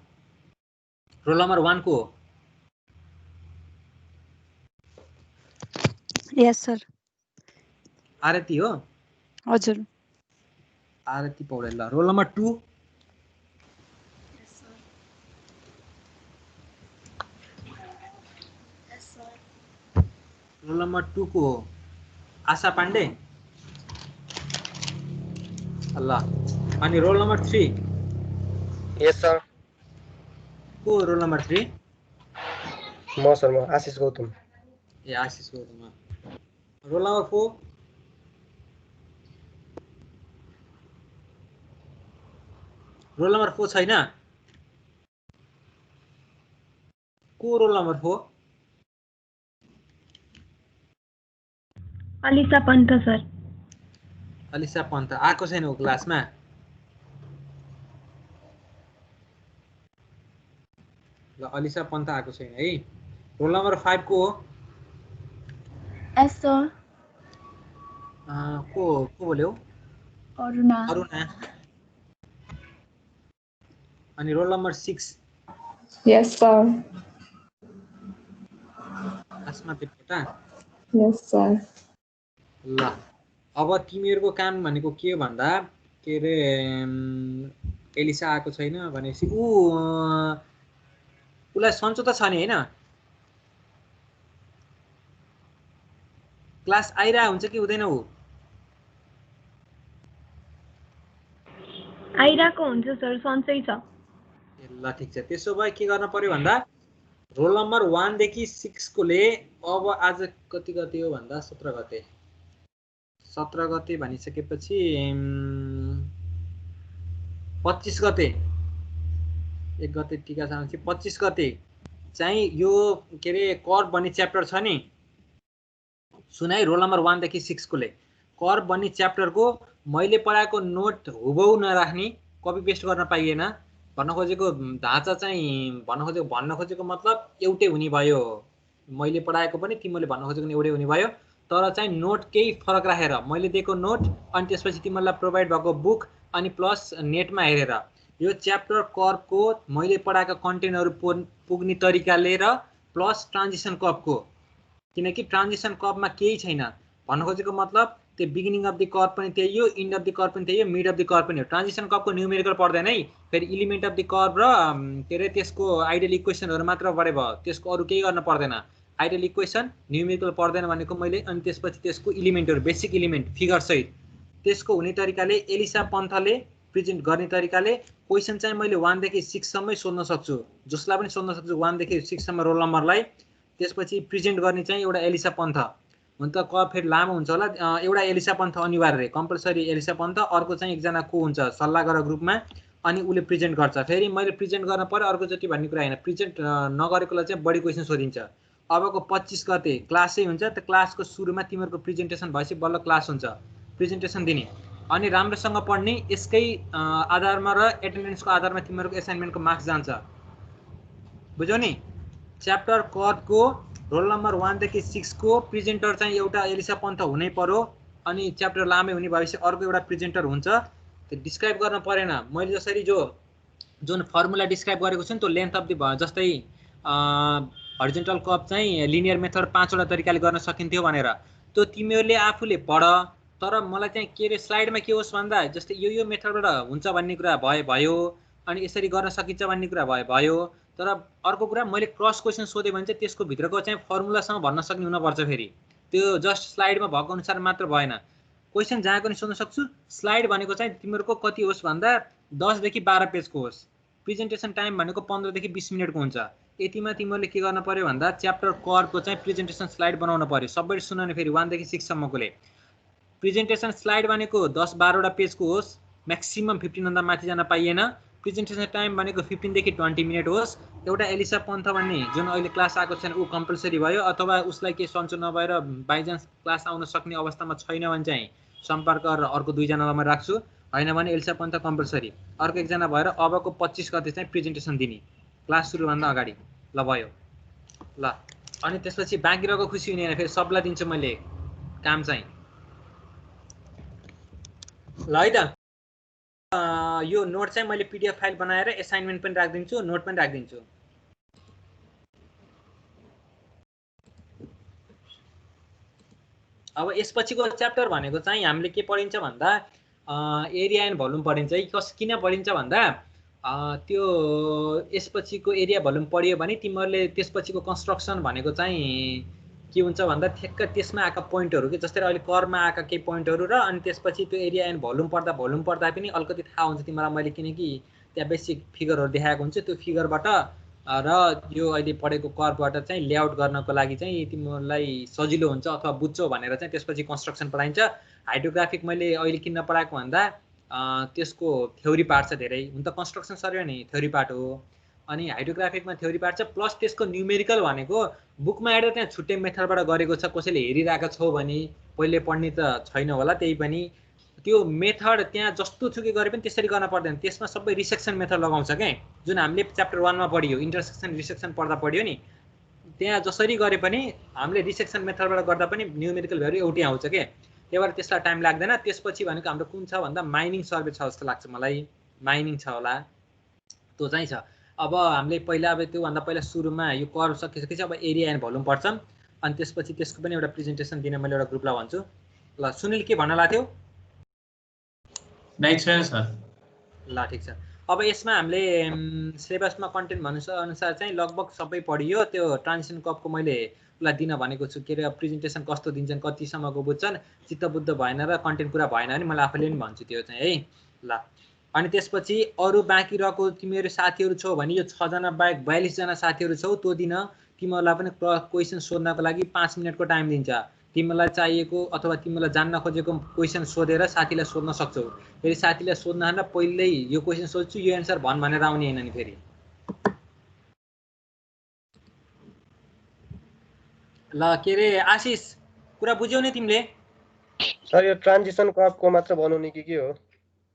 रोल नम्बर 1 को हो? यस सर। आरती हो? हजुर। आरती पौडेल। ल रोल नम्बर 2? रोल नम्बर 2 को हो? आशा पाण्डे। ल अनि रोल नम्बर 3? Yes sir. को रोल नम्बर 3? म सर, म आशिष गौतम। ए Ashish Gautam. Roll number 4? Roll number 4 छैन? को roll number 4? Alisa Pant sir. Alisa Pant आएको छैन हो क्लासमा? ल अलिसा पन्त आएको छैन है। रोल नम्बर 5 को हो? S sir. को बोल्यो? अरुणा। अरुणा। अनि रोल नम्बर 6? यस सर। आसमा त्रिपुटा? यस सर। ल अब तिमीहरूको काम भनेको के हो भन्दा के अरे एलिसा आएको छैन भनेपछि उसलाई सन्चो त छ नि होइन? क्लास आइरा हुन्छ कि हुँदैन? ऊ आइराको हुन्छ सर, सन्चै छ। ल ठिक छ, त्यसो भए के गर्न पर्यो भन्दा रोल नम्बर 1 देखि 6 कोले अब आज कति गते हो भन्दा 17 गते। 17 गते भनिसकेपछि 25 गते, 1 गते टीका छ, 25 गते चाहिँ यो के अरे कर्भ भन्ने च्याप्टर छ नि, सुन है। रोल नम्बर 1 देखि 6 कोले कर्भ भन्ने च्याप्टरको मैले पढाएको नोट हुबहु नराख्ने, कपी पेस्ट गर्न पाइएन। भन्न खोजेको ढाँचा चाहिँ भन्न खोजेको मतलब एउटै हुने भयो, मैले पढाएको पनि तिमीले भन्न खोजेको पनि एउटै हुने भयो, तर चाहिँ नोट केही फरक राखेर मैले दिएको नोट अनि त्यसपछि तिमीलाई प्रोभाइड भएको बुक अनि प्लस नेटमा हेरेर यो च्याप्टर कर्भको मैले पढाएका कन्टेन्टहरू पुग्ने तरिकाले र प्लस ट्रान्जिसन कर्भको, किनकि ट्रान्जिसन कर्भमा केही छैन। भन्न खोजेको मतलब त्यो बिगिनिङ अफ द कर्भ पनि त्यही हो, इन्ड अफ द कर्भ पनि त्यही हो, मिड अफ द कर्भ पनि हो। ट्रान्जिसन कर्भको न्युमेरिकल पढ्दैन है, फेरि इलिमेन्ट अफ द कर्भ र के अरे त्यसको आइडियल इक्वेसनहरू मात्र पढे भयो, त्यसको अरू केही गर्न पर्दैन। आइडियल इक्वेसन न्युमेरिकल पढ्दैन भनेको मैले, अनि त्यसपछि त्यसको इलिमेन्टहरू बेसिक इलिमेन्ट फिगर सहित त्यसको हुने तरिकाले एलिसा पन्थले प्रेजेन्ट गर्ने तरिकाले क्वेसन चाहिँ मैले 1 देखि 6 सम्मै सोध्न सक्छु, जसलाई पनि सोध्न सक्छु 1 देखि 6 सम्म रोल नम्बरलाई। त्यसपछि प्रेजेन्ट गर्ने चाहिँ एउटा एलिसा पन्थ हुन त क फेरि लामो हुन्छ होला, एउटा एलिसा पन्थ अनिवार्य कम्पलसरी एलिसा पन्थ, अर्को चाहिँ एकजना को हुन्छ सल्लाह गरेर ग्रुपमा अनि उसले प्रेजेन्ट गर्छ। फेरि मैले प्रेजेन्ट गर्न पर्यो अर्कोचोटि भन्ने कुरा होइन, प्रेजेन्ट नगरेकोलाई चाहिँ बढी क्वेसन सोधिन्छ। अबको 25 गते क्लासै हुन्छ, त्यो क्लासको सुरुमा तिमीहरूको प्रेजेन्टेसन भएपछि बल्ल क्लास हुन्छ, प्रेजेन्टेसन दिने अनि राम्रोसँग पढ्ने, यसकै आधारमा र एटेन्डेन्सको आधारमा तिमीहरूको एसाइनमेन्टको मार्क्स जान्छ, बुझ्यौ नि? च्याप्टर कर्भको रोल नम्बर 1 देखि 6 को प्रेजेन्टर चाहिँ एउटा एलिसा पन्थ हुनै पर्यो, अनि च्याप्टर लामै हुने भएपछि अर्को एउटा प्रेजेन्टर हुन्छ। त्यो डिस्क्राइब गर्न परेन, मैले जसरी जुन फर्मुला डिस्क्राइब गरेको छु नि त्यो लेन्थ अफ द जस्तै हरिजेन्टल कर्भ चाहिँ लिनियर मेथड 5 वटा तरिकाले गर्न सकिन्थ्यो भनेर, त्यो तिमीहरूले आफूले पढ। तर मलाई चाहिँ के अरे स्लाइडमा के होस् भन्दा जस्तै यो मेथडबाट हुन्छ भन्ने कुरा भयो अनि यसरी गर्न सकिन्छ भन्ने कुरा भयो, तर अर्को कुरा मैले क्रस क्वेसन सोधेँ भने चाहिँ त्यसको भित्रको चाहिँ फर्मुलासँग भन्न सक्ने हुनुपर्छ। फेरि त्यो जस्ट स्लाइडमा भएको अनुसार मात्र भएन, क्वेसन जहाँ पनि सोध्न सक्छु। स्लाइड भनेको चाहिँ तिमीहरूको कति होस् भन्दा 10 देखि 12 पेजको होस्, प्रेजेन्टेसन टाइम भनेको 15 देखि 20 मिनटको हुन्छ। यतिमा तिमीहरूले के गर्न पर्यो भन्दा च्याप्टर करको चाहिँ प्रेजेन्टेसन स्लाइड बनाउन पर्यो। सबैले सुनाउने फेरि 1 देखि 6 सम्मकोले। प्रेजेन्टेसन स्लाइड भनेको 10-12 वटा पेजको होस्, म्याक्सिमम 15 भन्दा माथि जान पाइएन। प्रेजेन्टेसन टाइम भनेको 15 देखि 20 मिनेट होस्। एउटा एलिसा पन्थ भन्ने जुन अहिले क्लास आएको छैन ऊ कम्पलसरी भयो, अथवा उसलाई के सन्चो नभएर बाइचान्स क्लास आउन सक्ने अवस्थामा छैन भने चाहिँ सम्पर्क गरेर अर्को 2 जनालाई म राख्छु, हैन भने एलिसा पन्थ कम्पलसरी। अर्को एकजना भएर अबको 25 गते चाहिँ प्रेजेन्टेसन दिने क्लास सुरु भन्दा अगाडि। ल भयो ल, अनि त्यसपछि बाँकी रहेको खुसी हुने हैन, फेरि सबलाई दिन्छु मैले काम चाहिँ। ल है त, यो नोट चाहिँ मैले पीडीएफ फाइल बनाएर असाइनमेन्ट पनि राखिदिन्छु, नोट पनि राखिदिन्छु। अब यसपछिको च्याप्टर भनेको चाहिँ हामीले के पढिन्छ भन्दा एरिया एन्ड भोल्युम पढिन्छ है। किन पढिन्छ भन्दा त्यो यसपछिको एरिया भोल्युम पढियो भने तिमीहरूले त्यसपछिको कन्स्ट्रक्सन भनेको चाहिँ के हुन्छ भन्दा ठ्याक्क त्यसमा आएका पोइन्टहरू के जस्तै अहिले करमा आएका केही पोइन्टहरू र अनि त्यसपछि त्यो एरिया एन्ड भोल्युम पढ्दा पनि अलिकति थाहा हुन्छ तिमीलाई। मैले किनकि त्यहाँ बेसिक फिगरहरू देखाएको हुन्छ, त्यो फिगरबाट र यो अहिले पढेको कर्वबाट चाहिँ लेआउट गर्नको लागि चाहिँ तिमीहरूलाई सजिलो हुन्छ अथवा बुझ्छौ भनेर चाहिँ त्यसपछि कन्स्ट्रक्सन पढाइन्छ। हाइड्रोग्राफिक मैले अहिले किन पढाएको भन्दा त्यसको थ्योरी पार्ट छ धेरै, हुन त कन्स्ट्रक्सन सर्वे नि थ्योरी पार्ट हो, अनि हाइड्रोग्राफिकमा थ्योरी पार्ट छ, प्लस त्यसको न्युमेरिकल भनेको बुकमा हेरेर त्यहाँ छुट्टै मेथडबाट गरेको छ। कसैले हेरिरहेको छौ भने पहिले पढ्ने त छैन होला, त्यही पनि त्यो मेथड त्यहाँ जस्तो छुके गरे पनि त्यसरी गर्न पर्दैन, त्यसमा सबै रिसेक्सन मेथड लगाउँछ क्या, जुन हामीले च्याप्टर 1 मा पढियो, इन्टरसेक्सन रिसेक्सन पढ्दा पढ्यो नि। त्यहाँ जसरी गरे पनि हामीले रिसेक्सन मेथडबाट गर्दा पनि न्युमेरिकल भ्यालु एउटै आउँछ के, त्यही भएर त्यसलाई टाइम लाग्दैन। त्यसपछि भनेको हाम्रो कुन छ भन्दा माइनिङ सर्वे छ जस्तो लाग्छ मलाई, माइनिङ छ होला, त्यो चाहिँ छ। अब हामीले पहिला अब त्योभन्दा पहिला सुरुमा यो कर्व सकिसकेपछि अब एरिया एन्ड भोल्युम पढ्छौँ, अनि त्यसपछि त्यसको पनि एउटा प्रेजेन्टेसन दिन मैले एउटा ग्रुपलाई भन्छु। ल सुनिल के भन्न लाग्थ्यो? नाइट छैन सर। ल ठिक छ। अब यसमा हामीले सिलेबसमा कन्टेन्ट अनुसार चाहिँ लगभग सबै पढियो। त्यो ट्रान्जिसन कर्वको मैले उसलाई दिन भनेको छु, के अरे प्रेजेन्टेसन कस्तो दिन्छन्, कतिसम्मको बुझ्छन्, चित्तबुद्ध भएन र कन्टेन्ट पुरा भएन भने मलाई आफैले पनि भन्छु त्यो चाहिँ है। ल अनि त्यसपछि अरू बाँकी रहेको तिमीहरू साथीहरू छौ भने यो 6 जना बाहेक 42 जना साथीहरू छौ, त्यो दिन तिमीहरूलाई पनि क्वेसन सोध्नको लागि 5 मिनटको टाइम दिन्छ। तिमीलाई चाहिएको अथवा तिमीलाई जान्न खोजेको क्वेसन सोधेर साथीलाई सोध्न सक्छौ। फेरि साथीलाई सोध्न हाल्दा पहिल्यै यो क्वेसन सोध्छु यो एन्सर भन् भनेर आउने हैन नि फेरि। ल के रे आशिष कुरा बुझ्यौ नि तिमीले? सर यो ट्रान्जिसन कर्वको मात्र बनाउने के हो?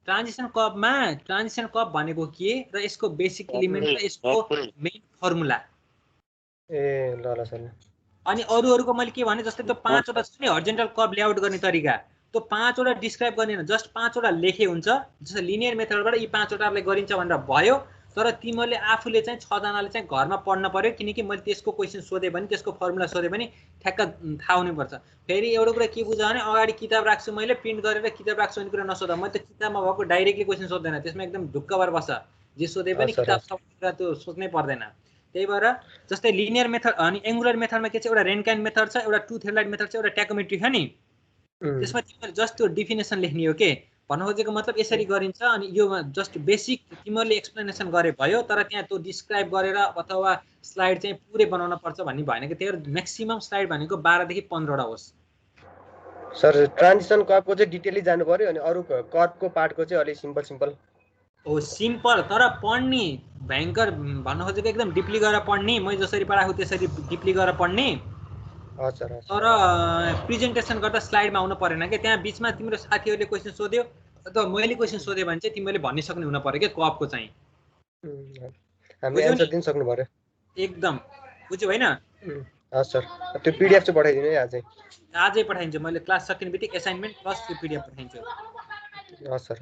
ट्रान्जिसन कर्व भनेको के र यसको बेसिक एलिमेन्ट र यसको मेन फर्मुला। ए ल ल सर। अनि अरूको मैले के भने जस्तै त्यो 5 वटा छ नि हर्जेन्टल कर्व लेआउट गर्ने तरिका, त्यो 5 वटा डिस्क्राइब गर्ने जस्ट 5 वटा लेखे हुन्छ। जस्तो लिनियर मेथडबाट यी 5 वटाले गरिन्छ भनेर भयो, तर तिमीहरूले आफूले चाहिँ 6 जनाले चाहिँ घरमा पढ्न पर्यो, किनकि मैले त्यसको क्वेसन सोधे भने त्यसको फर्मुला सोधे भने ठ्याक्क थाहा हुनुपर्छ। फेरि एउटा कुरा के बुझ भने अगाडि किताब राख्छु मैले, प्रिन्ट गरेर किताब राख्छु भन्ने कुरा नसोध। मैले त किताबमा भएको डाइरेक्टली क्वेसन सोध्दैन, त्यसमा एकदम ढुक्क भएर बस्छ, जे सोधे पनि किताब सबैतिर त्यो सोच्नै पर्दैन। त्यही भएर जस्तै लिनियर मेथड अनि एङ्गुलर मेथडमा के छ, एउटा रेन्काइन मेथड छ, एउटा टु थेरलाइट मेथड छ, एउटा ट्याकोमेट्री छ नि। त्यसमा तिमीहरूले जस्ट त्यो डिफिनेसन लेख्ने हो के, भन्नु खोजेको मतलब यसरी गरिन्छ। अनि यो जस्ट बेसिक तिमीहरूले एक्सप्लेनेसन गरे भयो, तर त्यहाँ त्यो डिस्क्राइब गरेर अथवा स्लाइड चाहिँ पुरै बनाउन पर्छ भन्ने भएन कि। त्यही भएर म्याक्सिमम स्लाइड भनेको 12 देखि 15 वटा होस्। सर ट्रान्जिसन कर्वको चाहिँ डिटेली जानु पर्यो, अनि अरू कर्वको पार्टको चाहिँ अलि सिम्पल हो, सिम्पल तर पढ्ने भयङ्कर भन्न खोजेको एकदम डिपली गरेर पढ्ने, मैले जसरी पढाएको त्यसरी डिपली गरेर पढ्ने। हजुर। तर प्रेजेन्टेसन गर्दा स्लाइडमा आउनु परेन कि, त्यहाँ बिचमा तिम्रो साथीहरूले क्वेसन सोध्यो अथवा मैले क्वेसन सोधेँ भने चाहिँ तिमीले भन्ने सक्ने हुनु पर्यो कि कर्वको चाहिँ। हामीले एन्सर दिन सक्नु पर्यो एकदम, बुझ्यौ हैन? हजुर सर। त्यो पीडीएफ चाहिँ पठाइदिनु है आजै। आजै पठाइदिन्छु मैले, क्लास सकिने बित्तिकै असाइनमेन्ट प्लस त्यो पीडीएफ पठाइदिन्छु। हजुर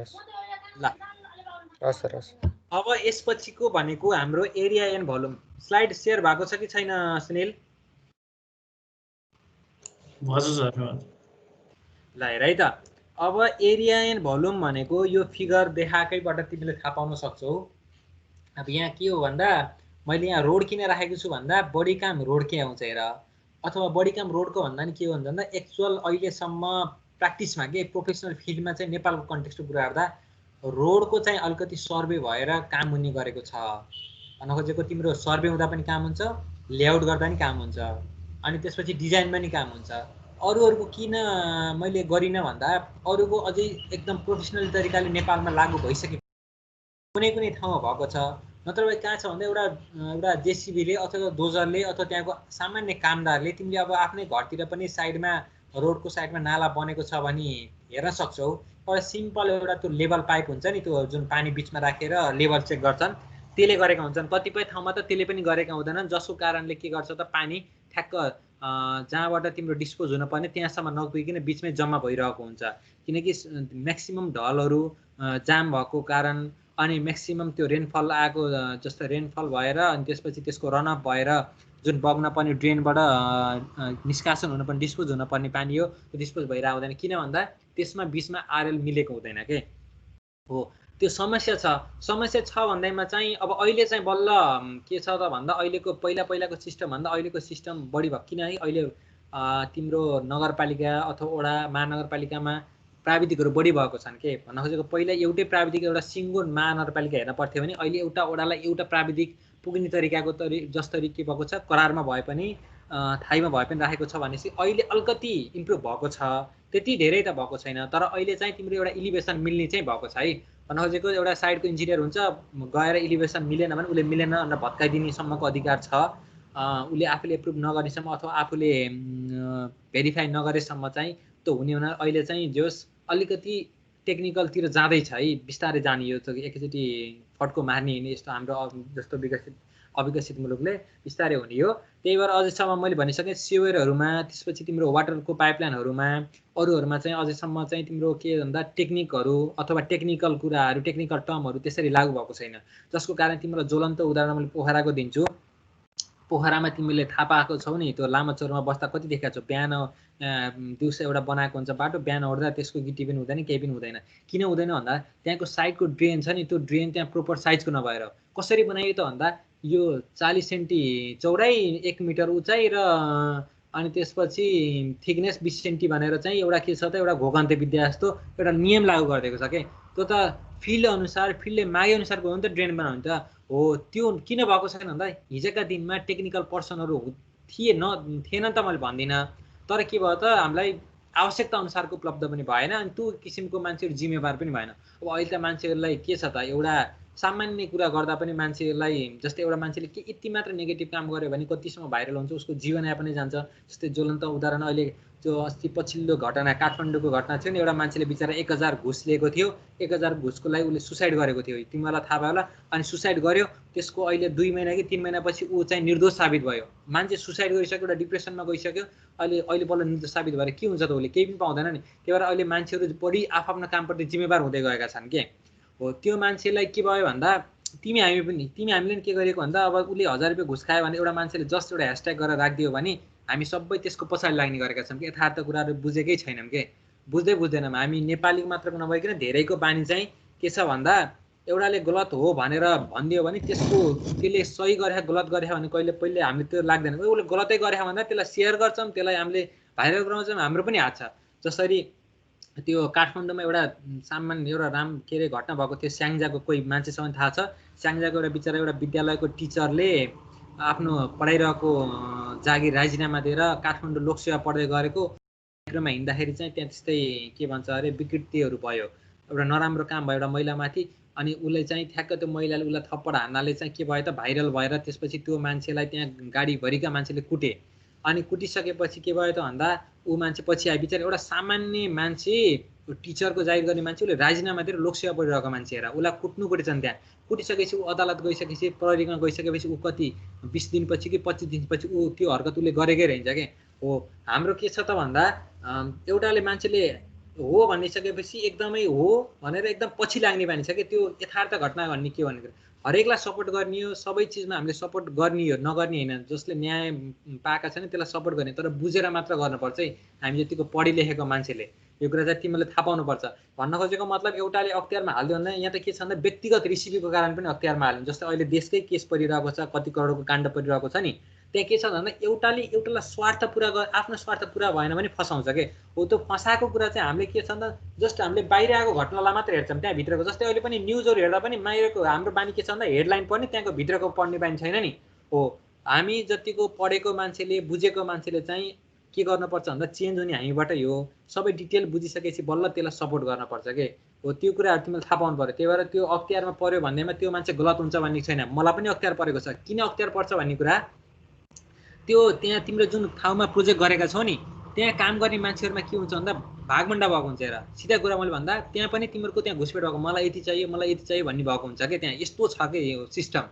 ल हजुर। अब यसपछिको भनेको हाम्रो area and volume. Slide share भएको छ कि छैन सुनिल? हजुर सर। ल हेर है त, अब एरिया एन्ड भोल्युम भनेको यो फिगर देखाएकैबाट तिमीले थाहा पाउन सक्छौ। अब यहाँ के हो भन्दा मैले यहाँ रोड किन राखेको छु भन्दा बडी काम रोड के आउँछ हेर, अथवा बडी काम रोडको भन्दा नि के हो भन्दा एक्चुअल अहिलेसम्म प्र्याक्टिसमा के प्रोफेसनल फिल्डमा चाहिँ नेपालको कन्टेक्स्टको कुरा गर्दा रोडको चाहिँ अलिकति सर्वे भएर काम हुने गरेको छ। भन्न खोजेको तिम्रो सर्वे हुँदा पनि काम हुन्छ, लेआउट गर्दा पनि काम हुन्छ, अनि त्यसपछि डिजाइनमा पनि काम हुन्छ। अरूहरूको किन मैले गरिनँ भन्दा अरूको अझै एकदम प्रोफेसनल तरिकाले नेपालमा लागू भइसके कुनै कुनै ठाउँमा भएको छ, नत्र कहाँ छ भन्दा एउटा जेसिबीले अथवा डोजरले अथवा त्यहाँको सामान्य कामदारले तिमीले अब आफ्नै घरतिर पनि साइडमा रोडको साइडमा नाला बनेको छ भने हेर्न सक्छौ। एउटा सिम्पल एउटा त्यो लेभल पाइप हुन्छ नि, त्यो जुन पानी बिचमा राखेर लेभल चेक गर्छन्, त्यसले गरेका हुन्छन्। कतिपय ठाउँमा त त्यसले पनि गरेका हुँदैनन्, जसको कारणले के गर्छ त पानी ठ्याक्क जहाँबाट तिम्रो डिस्पोज हुनुपर्ने त्यहाँसम्म नपुगिकन बिचमै जम्मा भइरहेको हुन्छ। किनकि म्याक्सिमम ढलहरू जाम भएको कारण अनि म्याक्सिमम त्यो रेनफल आएको जस्तो रेनफल भएर अनि त्यसपछि त्यसको रनअप भएर जुन बग्न पर्ने ड्रेनबाट निष्कासन हुनुपर्ने डिस्पोज हुनुपर्ने पानी हो त्यो डिस्पोज भइरहेको हुँदैन। किन भन्दा त्यसमा बिचमा आरएल मिलेको हुँदैन के हो, त्यो समस्या छ। समस्या छ भन्दैमा चाहिँ अब अहिले चाहिँ बल्ल के छ त भन्दा अहिलेको पहिलाको सिस्टम भन्दा अहिलेको सिस्टम बढी भयो। किनकि अहिले तिम्रो नगरपालिका अथवा वडा महानगरपालिकामा प्राविधिकहरू बढी भएको छन् के भन्न खोजेको। पहिला एउटै प्राविधिक एउटा सिङ्गो महानगरपालिका हेर्न पर्थ्यो भने अहिले एउटा वडालाई एउटा प्राविधिक पुग्ने तरिकाको जसरी के भएको छ, करारमा भए पनि थाइमा भए पनि राखेको छ भनेपछि अहिले अलिकति इम्प्रुभ भएको छ, त्यति धेरै त भएको छैन। तर अहिले चाहिँ तिम्रो एउटा इलिभेसन मिल्ने चाहिँ भएको छ है। भन्न खोजेको एउटा साइडको इन्जिनियर हुन्छ, गएर इलिभेसन मिलेन भने उसले मिलेन भनेर भत्काइदिनेसम्मको अधिकार छ। उसले आफूले एप्रुभ नगरेसम्म अथवा आफूले भेरिफाई नगरेसम्म चाहिँ त्यो हुने हुन अहिले चाहिँ जोस् अलिकति टेक्निकलतिर जाँदैछ है, बिस्तारै जाने। यो त एकैचोटि फड्को मार्ने हिँड्ने यस्तो हाम्रो जस्तो अविकसित मुलुकले बिस्तारै हुने हो। त्यही भएर अझैसम्म मैले भनिसकेँ सेवेरहरूमा, त्यसपछि तिम्रो वाटरको पाइपलाइनहरूमा अरूहरूमा चाहिँ अझैसम्म चाहिँ तिम्रो के भन्दा टेक्निकहरू अथवा टेक्निकल कुराहरू टेक्निकल टर्महरू त्यसरी लागू भएको छैन। जसको कारण तिम्रो ज्वलन्त उदाहरण मैले पोखराको दिन्छु। पोखरामा तिमीले थाहा पाएको छौ नि, त्यो लामो चौरमा बस्दा कति देखाएको छौ, बिहान दिउँसो एउटा बनाएको हुन्छ बाटो, बिहान उठ्दा त्यसको गिटी पनि हुँदैन केही पनि हुँदैन। किन हुँदैन भन्दा त्यहाँको साइडको ड्रेन छ नि, त्यो ड्रेन त्यहाँ प्रोपर साइजको नभएर। कसरी बनाइयो त भन्दा यो 40 सेन्टी चौडाइ 1 मिटर उचाइ र अनि त्यसपछि थिकनेस 20 सेन्टी भनेर चाहिँ एउटा के छ त एउटा घोकन्ते विद्या जस्तो एउटा नियम लागू गरिदिएको छ के। त्यो त फिल्ड अनुसार फिल्डले मागे अनुसारको हो नि त ड्रेन बनाउने त हो। त्यो किन भएको छैन भन्दा हिजोका दिनमा टेक्निकल पर्सनहरू थिएन त मैले भन्दिनँ, तर के भयो त हामीलाई आवश्यकता अनुसारको उपलब्ध पनि भएन, अनि त्यो किसिमको मान्छेहरू जिम्मेवार पनि भएन। अब अहिले त मान्छेहरूलाई के छ त एउटा सामान्य कुरा गर्दा पनि मान्छेलाई जस्तै एउटा मान्छेले के यति मात्र नेगेटिभ काम गर्यो भने कतिसम्म भाइरल हुन्छ, उसको जीवनयापनै जान्छ। जस्तै ज्वलन्त उदाहरण अहिले त्यो अस्ति पछिल्लो घटना काठमाडौँको घटना थियो नि, एउटा मान्छेले बिचरा 1000 घुस लिएको थियो, 1000 घुसको लागि उसले सुसाइड गरेको थियो, तिमीलाई थाहा भयो होला। अनि सुसाइड गर्यो, त्यसको अहिले 2 महिना कि 3 महिनापछि ऊ चाहिँ निर्दोष साबित भयो। मान्छे सुसाइड गरिसक्यो, एउटा डिप्रेसनमा गइसक्यो, अहिले बल्ल निर्दोष साबित भएर के हुन्छ त, उसले केही पनि पाउँदैन नि। त्यही भएर अहिले मान्छेहरू बढी आफ्नो कामप्रति जिम्मेवार हुँदै गएका छन् के हो। त्यो मान्छेलाई के भयो भन्दा तिमी हामीले के गरेको भन्दा अब उसले 1000 रुपियाँ घुस खायो भने एउटा मान्छेले जस्ट एउटा ह्यासट्याग गरेर राखिदियो भने हामी सबै त्यसको पछाडि लाग्ने गरेका छौँ कि यथार्थ कुराहरू बुझेकै छैनौँ के, बुझ्दैनौँ। हामी नेपाली मात्रको नभइकन धेरैको बानी चाहिँ के छ भन्दा एउटाले गलत हो भनेर भनिदियो भने त्यसले सही गरे गलत गरे भने पहिले हामीले त्यो लाग्दैन। उसले गलतै गरे भन्दा त्यसलाई सेयर गर्छौँ, त्यसलाई हामीले भाइरल गराउँछौँ, हाम्रो पनि हात छ। जसरी त्यो काठमाडौँमा एउटा सामान्य एउटा के अरे घटना भएको थियो, स्याङ्जाको कोही मान्छेसँग थाहा छ, स्याङ्जाको एउटा बिचरा एउटा विद्यालयको टिचरले आफ्नो पढाइरहेको जागिर राजीनामा दिएर काठमाडौँ लोकसेवा पढ्दै गरेको कार्यक्रममा हिँड्दाखेरि चाहिँ त्यहाँ त्यस्तै के भन्छ अरे विकृतिहरू भयो, एउटा नराम्रो काम भयो एउटा महिलामाथि। अनि उसले चाहिँ ठ्याक्क त्यो महिलाले उसलाई थप्पड हान्नाले चाहिँ के भयो त भाइरल भएर त्यसपछि त्यो मान्छेलाई त्यहाँ गाडीभरिका मान्छेले कुटे। अनि कुटिसकेपछि के भयो त भन्दा ऊ मान्छे पछि आए, बिचरा एउटा सामान्य मान्छे टिचरको जागिर गर्ने मान्छे, उसले राजीनामा दिएर लोकसेवा पढिरहेको मान्छे हेर, उसलाई कुट्नु कुटेछन्। त्यहाँ कुटिसकेपछि ऊ अदालत गइसकेपछि प्रहरीमा गइसकेपछि ऊ कति 20 दिनपछि कि 25 दिनपछि ऊ त्यो हरकत उसले गरेकै रहन्छ के हो। हाम्रो के छ त भन्दा एउटाले मान्छेले हो भनिसकेपछि एकदमै हो भनेर एकदम पछि लाग्ने बानी छ कि, त्यो यथार्थ घटना भन्ने के भनेको हरेकलाई सपोर्ट गर्ने हो, सबै चिजमा हामीले सपोर्ट गर्ने हो, नगर्ने होइन। जसले न्याय पाएका छैन त्यसलाई सपोर्ट गर्ने, तर बुझेर मात्र गर्नुपर्छ है। हामी जतिको पढी लेखेको मान्छेले यो कुरा चाहिँ तिमीले थाहा पाउनुपर्छ। भन्न खोजेको मतलब एउटाले अख्तियारमा हाल्दियो भन्दा यहाँ त के छ भन्दा व्यक्तिगत रिसिपीको कारण पनि अख्तियारमा हाल्यो। जस्तै अहिले देशकै केस परिरहेको छ, कति करोडको काण्ड परिरहेको छ नि, त्यहाँ के छ भन्दा एउटालाई स्वार्थ पुरा आफ्नो स्वार्थ पुरा भएन भने फसाउँछ के हो। त्यो फसाएको कुरा चाहिँ हामीले के छ भन्दा जस्ट हामीले बाहिर आएको घटनालाई मात्र हेर्छौँ, त्यहाँ भित्रको जस्तै अहिले पनि न्युजहरू हेर्दा पनि बाहिरको हाम्रो बानी के छ भन्दा हेडलाइन पढ्ने, त्यहाँको भित्रको पढ्ने बानी छैन नि हो। हामी जतिको पढेको मान्छेले बुझेको मान्छेले चाहिँ के गर्नुपर्छ भन्दा चेन्ज हुने हामीबाटै हो। सबै डिटेल बुझिसकेपछि बल्ल त्यसलाई सपोर्ट गर्नुपर्छ के हो। त्यो कुराहरू तिमीले थाहा पाउनु पर्यो। त्यही भएर त्यो अख्तियारमा पर्यो भन्दैमा त्यो मान्छे गलत हुन्छ भन्ने छैन। मलाई पनि अख्तियार परेको छ, किन अख्तियार पर्छ भन्ने कुरा त्यो त्यहाँ तिम्रो जुन ठाउँमा प्रोजेक्ट गरेका छौ नि त्यहाँ काम गर्ने मान्छेहरूमा के हुन्छ भन्दा भागभण्डा भएको हुन्छ। हेर सिधा कुरा मैले भन्दा त्यहाँ पनि तिमीहरूको त्यहाँ घुसपेट भएको, मलाई यति चाहियो भन्ने भएको हुन्छ कि त्यहाँ यस्तो छ कि यो सिस्टम।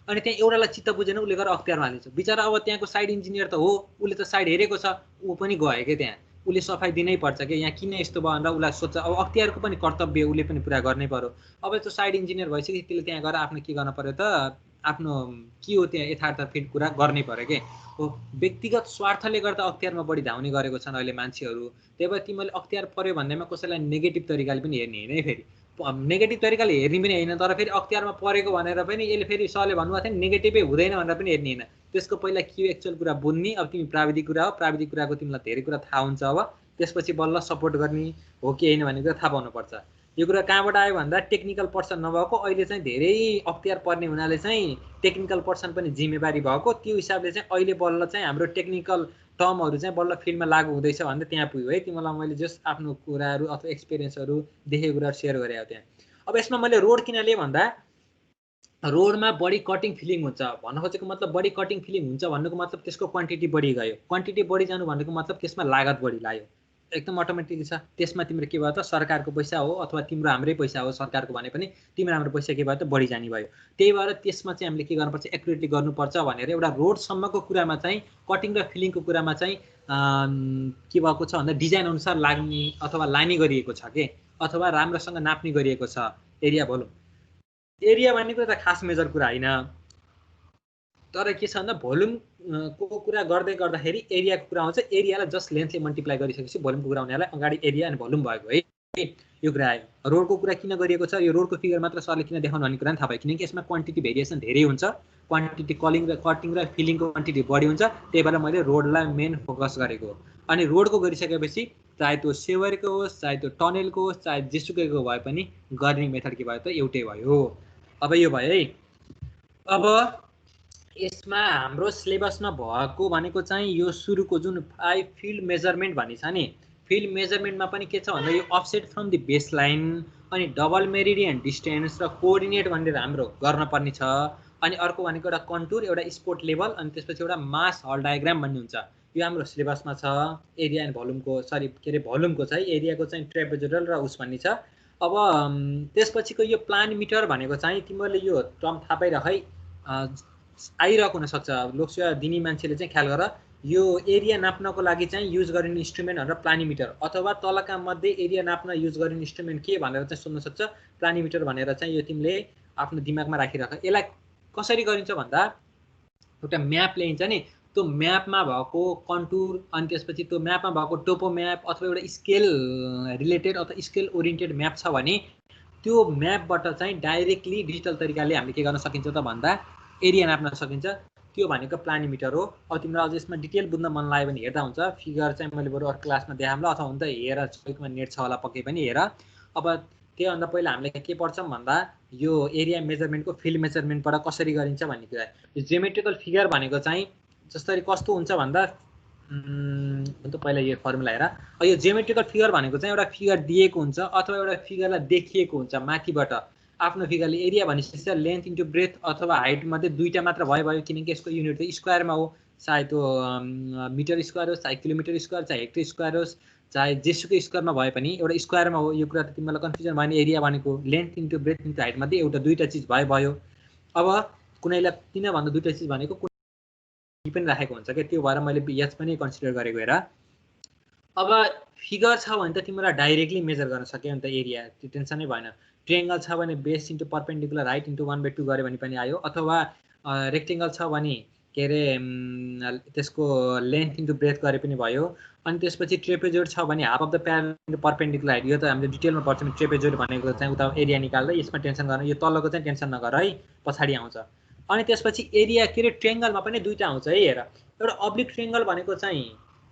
अनि त्यहाँ एउटालाई चित्त बुझेन उसले गरेर अख्तियारमा हालिन्छ बिचरा। अब त्यहाँको साइड इन्जिनियर त हो, उसले त साइड हेरेको छ, ऊ पनि गयो कि त्यहाँ उसले सफाइ दिनै पर्छ कि यहाँ किन यस्तो भयो भनेर उसलाई सोध्छ। अब अख्तियारको पनि कर्तव्य उसले पनि पुरा गर्नै पर्यो। अब त्यो साइड इन्जिनियर भइसक्यो त्यसले त्यहाँ गएर आफ्नो के गर्न पर्यो त आफ्नो के हो त्यहाँ यथार्थ फिट कुरा गर्नै पर्यो कि हो। व्यक्तिगत स्वार्थले गर्दा अख्तियारमा बढी धाउने गरेको छन् अहिले मान्छेहरू। त्यही भएर तिमीले अख्तियार पर्यो भन्दैमा कसैलाई नेगेटिभ तरिकाले पनि हेर्ने होइन है। फेरि नेगेटिभ तरिकाले हेर्ने पनि होइन, तर फेरि अख्तियारमा परेको भनेर पनि यसले फेरि सरले भन्नुभएको थियो नि नेगेटिभै हुँदैन भनेर पनि हेर्ने होइन। त्यसको पहिला के एक्चुअल कुरा बुझ्ने। अब तिमी प्राविधिक कुरा हो, प्राविधिक कुराको तिमीलाई धेरै कुरा थाहा हुन्छ। अब त्यसपछि बल्ल सपोर्ट गर्ने हो कि होइन भन्ने कुरा थाहा पाउनुपर्छ। यो कुरा कहाँबाट आयो भन्दा टेक्निकल पर्सन नभएको अहिले चाहिँ धेरै अख्तियार पर्ने हुनाले चाहिँ टेक्निकल पर्सन पनि जिम्मेवारी भएको, त्यो हिसाबले चाहिँ अहिले बल्ल चाहिँ हाम्रो टेक्निकल टर्महरू चाहिँ बल्ल फिल्डमा लागू हुँदैछ भन्दा त्यहाँ पुग्यो है। तिमीलाई मैले जस्ट आफ्नो कुराहरू अथवा एक्सपिरियन्सहरू देखेको कुराहरू सेयर गरेँ त्यहाँ। अब यसमा मैले रोड किन लिएँ भन्दा रोडमा बढी कटिङ फिलिङ हुन्छ भन्न खोजेको मतलब बढी कटिङ फिलिङ हुन्छ भन्नुको मतलब त्यसको क्वान्टिटी बढी गयो। क्वान्टिटी बढी जानु भनेको मतलब त्यसमा लागत बढी लाग्यो, एकदम अटोमेटिकली छ। त्यसमा तिम्रो के भयो त सरकारको पैसा हो अथवा तिम्रो हाम्रै पैसा हो सरकारको भने पनि तिम्रो हाम्रो पैसा के भयो त बढी जाने भयो। त्यही भएर त्यसमा चाहिँ हामीले के गर्नुपर्छ एक्युरेटली गर्नुपर्छ भनेर एउटा रोडसम्मको कुरामा चाहिँ कटिङ र फिलिङको कुरामा चाहिँ के भएको छ भन्दा डिजाइन अनुसार लाग्ने अथवा लाने गरिएको छ के अथवा राम्रोसँग नाप्ने गरिएको छ एरिया भोल्युम। एरिया भनेको त खास मेजर कुरा होइन, तर के छ भन्दा भोल्युमको कुरा गर्दै गर्दाखेरि एरियाको कुरा आउँछ। एरियालाई जस्ट लेन्थले मल्टिप्लाई गरिसकेपछि भोल्युमको कुरा हुनेलाई अगाडि एरिया अनि भोल्युम भएको है। यो कुरा आयो। रोडको कुरा किन गरिएको छ, यो रोडको फिगर मात्र सरले किन देखाउनु भन्ने कुरा पनि थाहा भयो, किनकि यसमा क्वान्टिटी भेरिएसन धेरै हुन्छ। क्वान्टिटी कटिङ र फिलिङको क्वान्टिटी बढी हुन्छ। त्यही भएर मैले रोडलाई मेन फोकस गरेको हो। अनि रोडको गरिसकेपछि चाहे त्यो सेवरको होस् चाहे त्यो टनेलको होस् चाहे जेसुकैको भए पनि गर्ने मेथड के भयो त एउटै भयो। अब यो भयो है। अब यसमा हाम्रो सिलेबसमा भएको भनेको चाहिँ यो सुरुको जुन 5 फिल्ड मेजरमेन्ट भन्ने छ नि, फिल्ड मेजरमेन्टमा पनि के छ भन्दा यो offset from the base line अनि डबल मेरिडियन डिस्टेन्स र कोअर्डिनेट भनेर हाम्रो गर्नुपर्ने छ। अनि अर्को भनेको एउटा कन्टुर, एउटा स्पोर्ट लेभल, अनि त्यसपछि एउटा मास हल डायग्राम भन्ने हुन्छ। यो हाम्रो सिलेबसमा छ। एरिया एन्ड भोल्युमको के अरे भोल्युमको चाहिँ एरियाको चाहिँ ट्रेपेजोइडल र उस भन्ने छ। अब त्यसपछिको यो प्लान मिटर भनेको चाहिँ तिमीहरूले यो टर्म थाहा पाइरह है, आइरहेको हुनसक्छ। लोकसेवा दिने मान्छेले चाहिँ ख्याल गर यो एरिया नाप्नको लागि चाहिँ युज गरिने इन्स्ट्रुमेन्ट भनेर प्लानिमिटर अथवा तलका मध्ये एरिया नाप्न युज गरिने इन्स्ट्रुमेन्ट के भनेर चाहिँ सोध्न सक्छ। प्लानिमिटर भनेर चाहिँ यो तिमीले आफ्नो दिमागमा राखिराख। यसलाई कसरी गरिन्छ भन्दा एउटा म्याप ल्याइन्छ नि, त्यो म्यापमा भएको कन्टुर अनि त्यसपछि त्यो म्यापमा भएको टोपो म्याप अथवा एउटा स्केल रिलेटेड अथवा स्केल ओरिएन्टेड म्याप छ भने त्यो म्यापबाट चाहिँ डाइरेक्टली डिजिटल तरिकाले हामीले के गर्न सकिन्छ त भन्दा एरिया नाप्न सकिन्छ। त्यो भनेको प्लानिमिटर हो। अब तिमीलाई अझ यसमा डिटेल बुझ्न मन लाग्यो भने हेर्दा हुन्छ। फिगर चाहिँ मैले बरु अर्को क्लासमा देखाउँला अथवा हुन्छ हेर सबैकोमा नेट छ होला पक्कै पनि हेर। अब त्योभन्दा पहिला हामीले के पढ्छौँ भन्दा यो एरिया मेजरमेन्टको फिल्ड मेजरमेन्टबाट कसरी गरिन्छ भन्ने कुरा। यो जियोमेट्रिकल फिगर भनेको चाहिँ जसरी कस्तो हुन्छ भन्दा पहिला यो फर्मुला हेर। यो जियोमेट्रिकल फिगर भनेको चाहिँ एउटा फिगर दिएको हुन्छ अथवा एउटा फिगरलाई देखिएको हुन्छ माथिबाट। आफ्नो फिगरले एरिया भनेपछि लेन्थ इन्टु ब्रेथ अथवा हाइट मध्ये दुईटा मात्र भयो, किनकि यसको युनिट त स्क्वायरमा हो। चाहे त्यो मिटर स्क्वायर होस् चाहे किलोमिटर स्क्वायर चाहे हेक्टर स्क्वायर होस् चाहे जेसुकै स्क्वायरमा भए पनि एउटा स्क्वायरमा हो। यो कुरा त तिमीलाई कन्फ्युजन भयो भने एरिया भनेको length into breadth into height मध्ये एउटा दुईटा चिज भयो। अब कुनैलाई किन भन्दा दुईटा चिज भनेको कुनै पनि राखेको हुन्छ क्या, त्यो भएर मैले यस पनि कन्सिडर गरेको हेर। अब फिगर छ भने त तिमीलाई डाइरेक्टली मेजर गर्न सक्यो नि त एरिया, त्यो टेन्सनै भएन। ट्रायंगल छ भने base into perpendicular height into 1/2 गरे भने पनि आयो। अथवा रेक्टेंगल छ भने के अरे त्यसको लेन्थ इन्टु ब्रेथ गरे पनि भयो। अनि त्यसपछि ट्रेपेजोइड छ भने half of the parallel into perpendicular height. यो त हामीले डिटेलमा पढ्छौँ। ट्रेपेजोइड भनेको चाहिँ उता एरिया निकाल्दै यसमा टेन्सन गर्न, यो तलको चाहिँ टेन्सन नगर है, पछाडि आउँछ। अनि त्यसपछि एरिया के रे ट्रायंगलमा पनि दुईटा आउँछ है हेर एउटा अब्लिक ट्रायंगल भनेको चाहिँ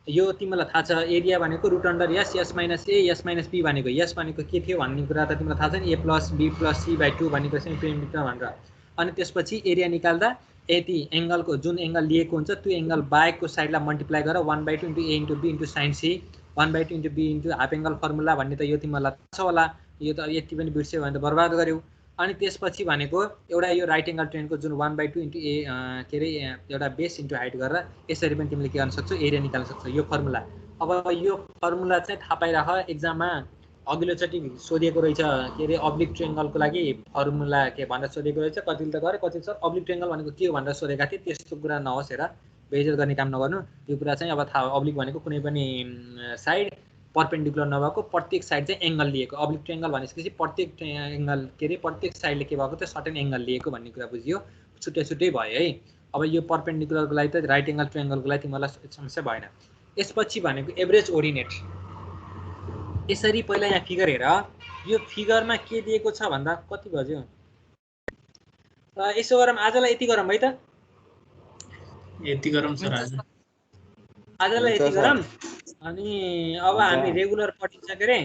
यो तिमीलाई थाहा छ एरिया भनेको root under S S minus A S minus B भनेको एस भनेको के थियो भन्ने कुरा त तिमीलाई थाहा छ नि A plus B plus C by 2 भनेको चाहिँ पेरिमिटर भनेर अनि त्यसपछि एरिया निकाल्दा यति एङ्गलको जुन एङ्गल लिएको हुन्छ त्यो एङ्गल बाहेकको साइडलाई मल्टिप्लाई गरेर 1/2 into A into B into sine C 1/2 into B into half angle formula भन्ने त यो तिमीलाई थाहा छ होला यो त यति पनि बिर्स्यो भने त बर्बाद गर्यौ अनि त्यसपछि भनेको एउटा यो राइट एङ्गल ट्रेनको जुन 1/2 इन्टु ए के अरे एउटा बेस इन्टु हाइट गरेर यसरी पनि तिमीले के गर्न सक्छौ एरिया निकाल्न सक्छौ यो फर्मुला अब यो फर्मुला चाहिँ थाहा पाइराख एक्जाममा अघिल्लोचोटि सोधिएको रहेछ के अरे अब्लिक ट्रायंगलको लागि फर्मुला के भनेर सोधेको रहेछ कतिले त गरे कति सर अब्लिक ट्रायंगल भनेको के हो भनेर सोधेका थिए त्यस्तो कुरा नहोस् हेर बेइज्जत गर्ने काम नगर्नु यो कुरा चाहिँ अब थाहा अब्लिक भनेको कुनै पनि साइड परपेन्डिकुलर नभएको प्रत्येक साइड चाहिँ एङ्गल लिएको अब्लिक ट्रायंगल भनेपछि प्रत्येक एङ्गल के अरे प्रत्येक साइडले के भएको त सर्टेन एङ्गल लिएको भन्ने कुरा बुझियो छुट्टै छुट्टै भयो है अब यो परपेन्डिकुलरको लागि त राइट एङ्गल ट्रायंगलको लागि तिमीलाई समस्या भएन यसपछि भनेको एभरेज ओर्डिनेट यसरी पहिला यहाँ फिगर हेर यो फिगरमा के दिएको छ भन्दा कति बज्यो र यसो गरौँ आजलाई यति गरौँ है त यति गरौँ सर आजलाई यति गरौँ अनि अब हामी रेगुलर पढिन्छ के रे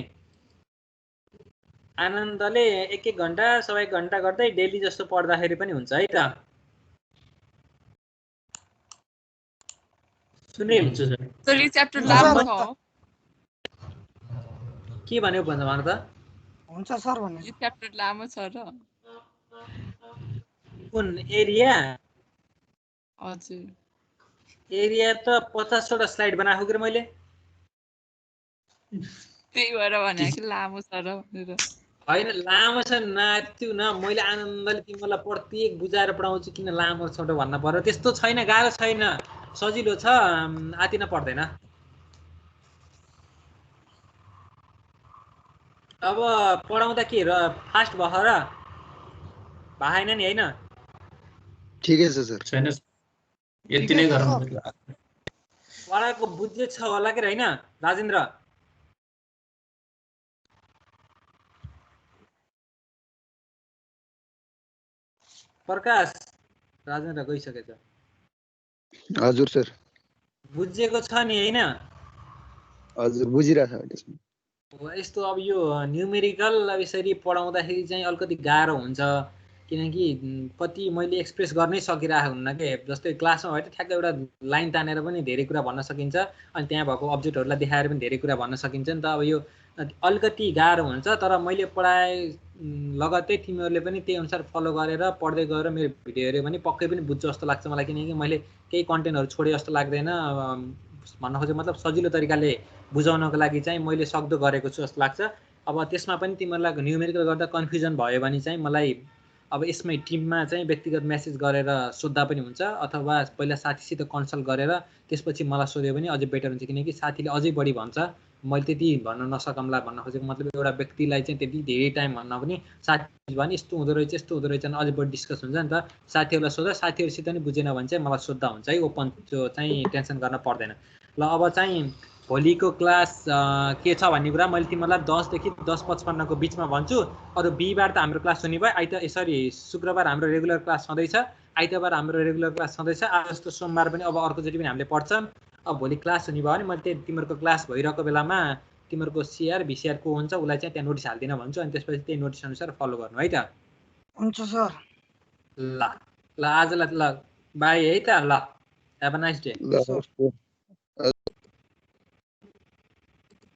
आनन्दले एक घण्टा सबै घण्टा गर्दै डेली जस्तो पढ्दाखेरि पनि हुन्छ है त सुनिल सर यो च्याप्टर लामो छ के भन्यो भन्छ भन त हुन्छ सर भन्ने यो च्याप्टर लामो छ र कुन एरिया हजुर एरिया त 50 वटा स्लाइड बनाएको के मैले त्यही भएर भने कि लामो छ र भनेर हैन लामो छ नाच्यौ न मैले आनन्दले तिमीलाई प्रत्येक बुझाएर पढाउँछु किन लामो छ त भन्न पर्यो त्यस्तो छैन गाह्रो छैन सजिलो छ आतिन पर्दैन अब पढाउँदा के र फास्ट भयो र भएन नि हैन ठिकै छ सर छैन यति नै गरौँ पढाएको बुझ्दै छ होला के हैन राजेन्द्र प्रकाश राजेन्द्र गइसकेछ हजुर सर बुझेको छ नि हैन हजुर बुझिरहेको छ त्यसमा यस्तो अब यो न्युमेरिकल अब यसरी पढाउँदाखेरि चाहिँ अलिकति गाह्रो हुन्छ किनकि कति मैले एक्सप्रेस गर्नै सकिरहेको हुन्न के जस्तै क्लासमा भए त ठ्याक्कै एउटा लाइन तानेर पनि धेरै कुरा भन्न सकिन्छ अनि त्यहाँ भएको अब्जेक्टहरूलाई देखाएर पनि धेरै कुरा भन्न सकिन्छ नि त अब यो अलिकति गाह्रो हुन्छ तर मैले पढाए लगत्तै तिमीहरूले पनि त्यही अनुसार फलो गरेर पढ्दै गएर मेरो भिडियो हेऱ्यो भने पक्कै पनि बुझ्छ जस्तो लाग्छ मलाई किनकि मैले केही कन्टेन्टहरू छोडे जस्तो लाग्दैन भन्न खोजेको मतलब सजिलो तरिकाले बुझाउनको लागि चाहिँ मैले सक्दो गरेको छु जस्तो लाग्छ अब त्यसमा पनि तिमीहरूलाई न्युमेरिकल गर्दा कन्फ्युजन भयो भने चाहिँ मलाई अब यसमै टिममा चाहिँ व्यक्तिगत मेसेज गरेर सोध्दा पनि हुन्छ अथवा पहिला साथीसित कन्सल्ट गरेर त्यसपछि मलाई सोध्यो भने अझै बेटर हुन्छ किनकि साथीले अझै बढी भन्छ मैले त्यति भन्न नसकमला भन्न खोजेको मतलब एउटा व्यक्तिलाई चाहिँ त्यति धेरै टाइम भन्न पनि साथी भने यस्तो हुँदो रहेछ यस्तो हुँदो रहेछ अझै बढी डिस्कस हुन्छ नि त साथीहरूलाई सोध्दा साथीहरूसित नि बुझेन भने चाहिँ मलाई सोद्धा हुन्छ है ओपन त्यो चाहिँ टेन्सन गर्न पर्दैन ल अब चाहिँ भोलिको क्लास के छ भन्ने कुरा मैले तिमीलाई 10 देखि 10:55 को बिचमा भन्छु अरू बिहिबार त हाम्रो क्लास हुने भयो सरी शुक्रबार हाम्रो रेगुलर क्लास छँदैछ आइतबार हाम्रो रेगुलर क्लास छँदैछ आज जस्तो सोमबार पनि अब अर्कोचोटि पनि हामीले पढ्छौँ अब भोलि क्लास हुने भयो भने मैले त्यही तिमीहरूको क्लास भइरहेको बेलामा तिमीहरूको सिआर भिसिआर को हुन्छ उसलाई चाहिँ त्यहाँ नोटिस हाल्दिन भन्छु अनि त्यसपछि त्यही नोटिस अनुसार फलो गर्नु है त हुन्छ सर ल ल आजलाई ल बाई है त ल हेभ अ नाइस डे ल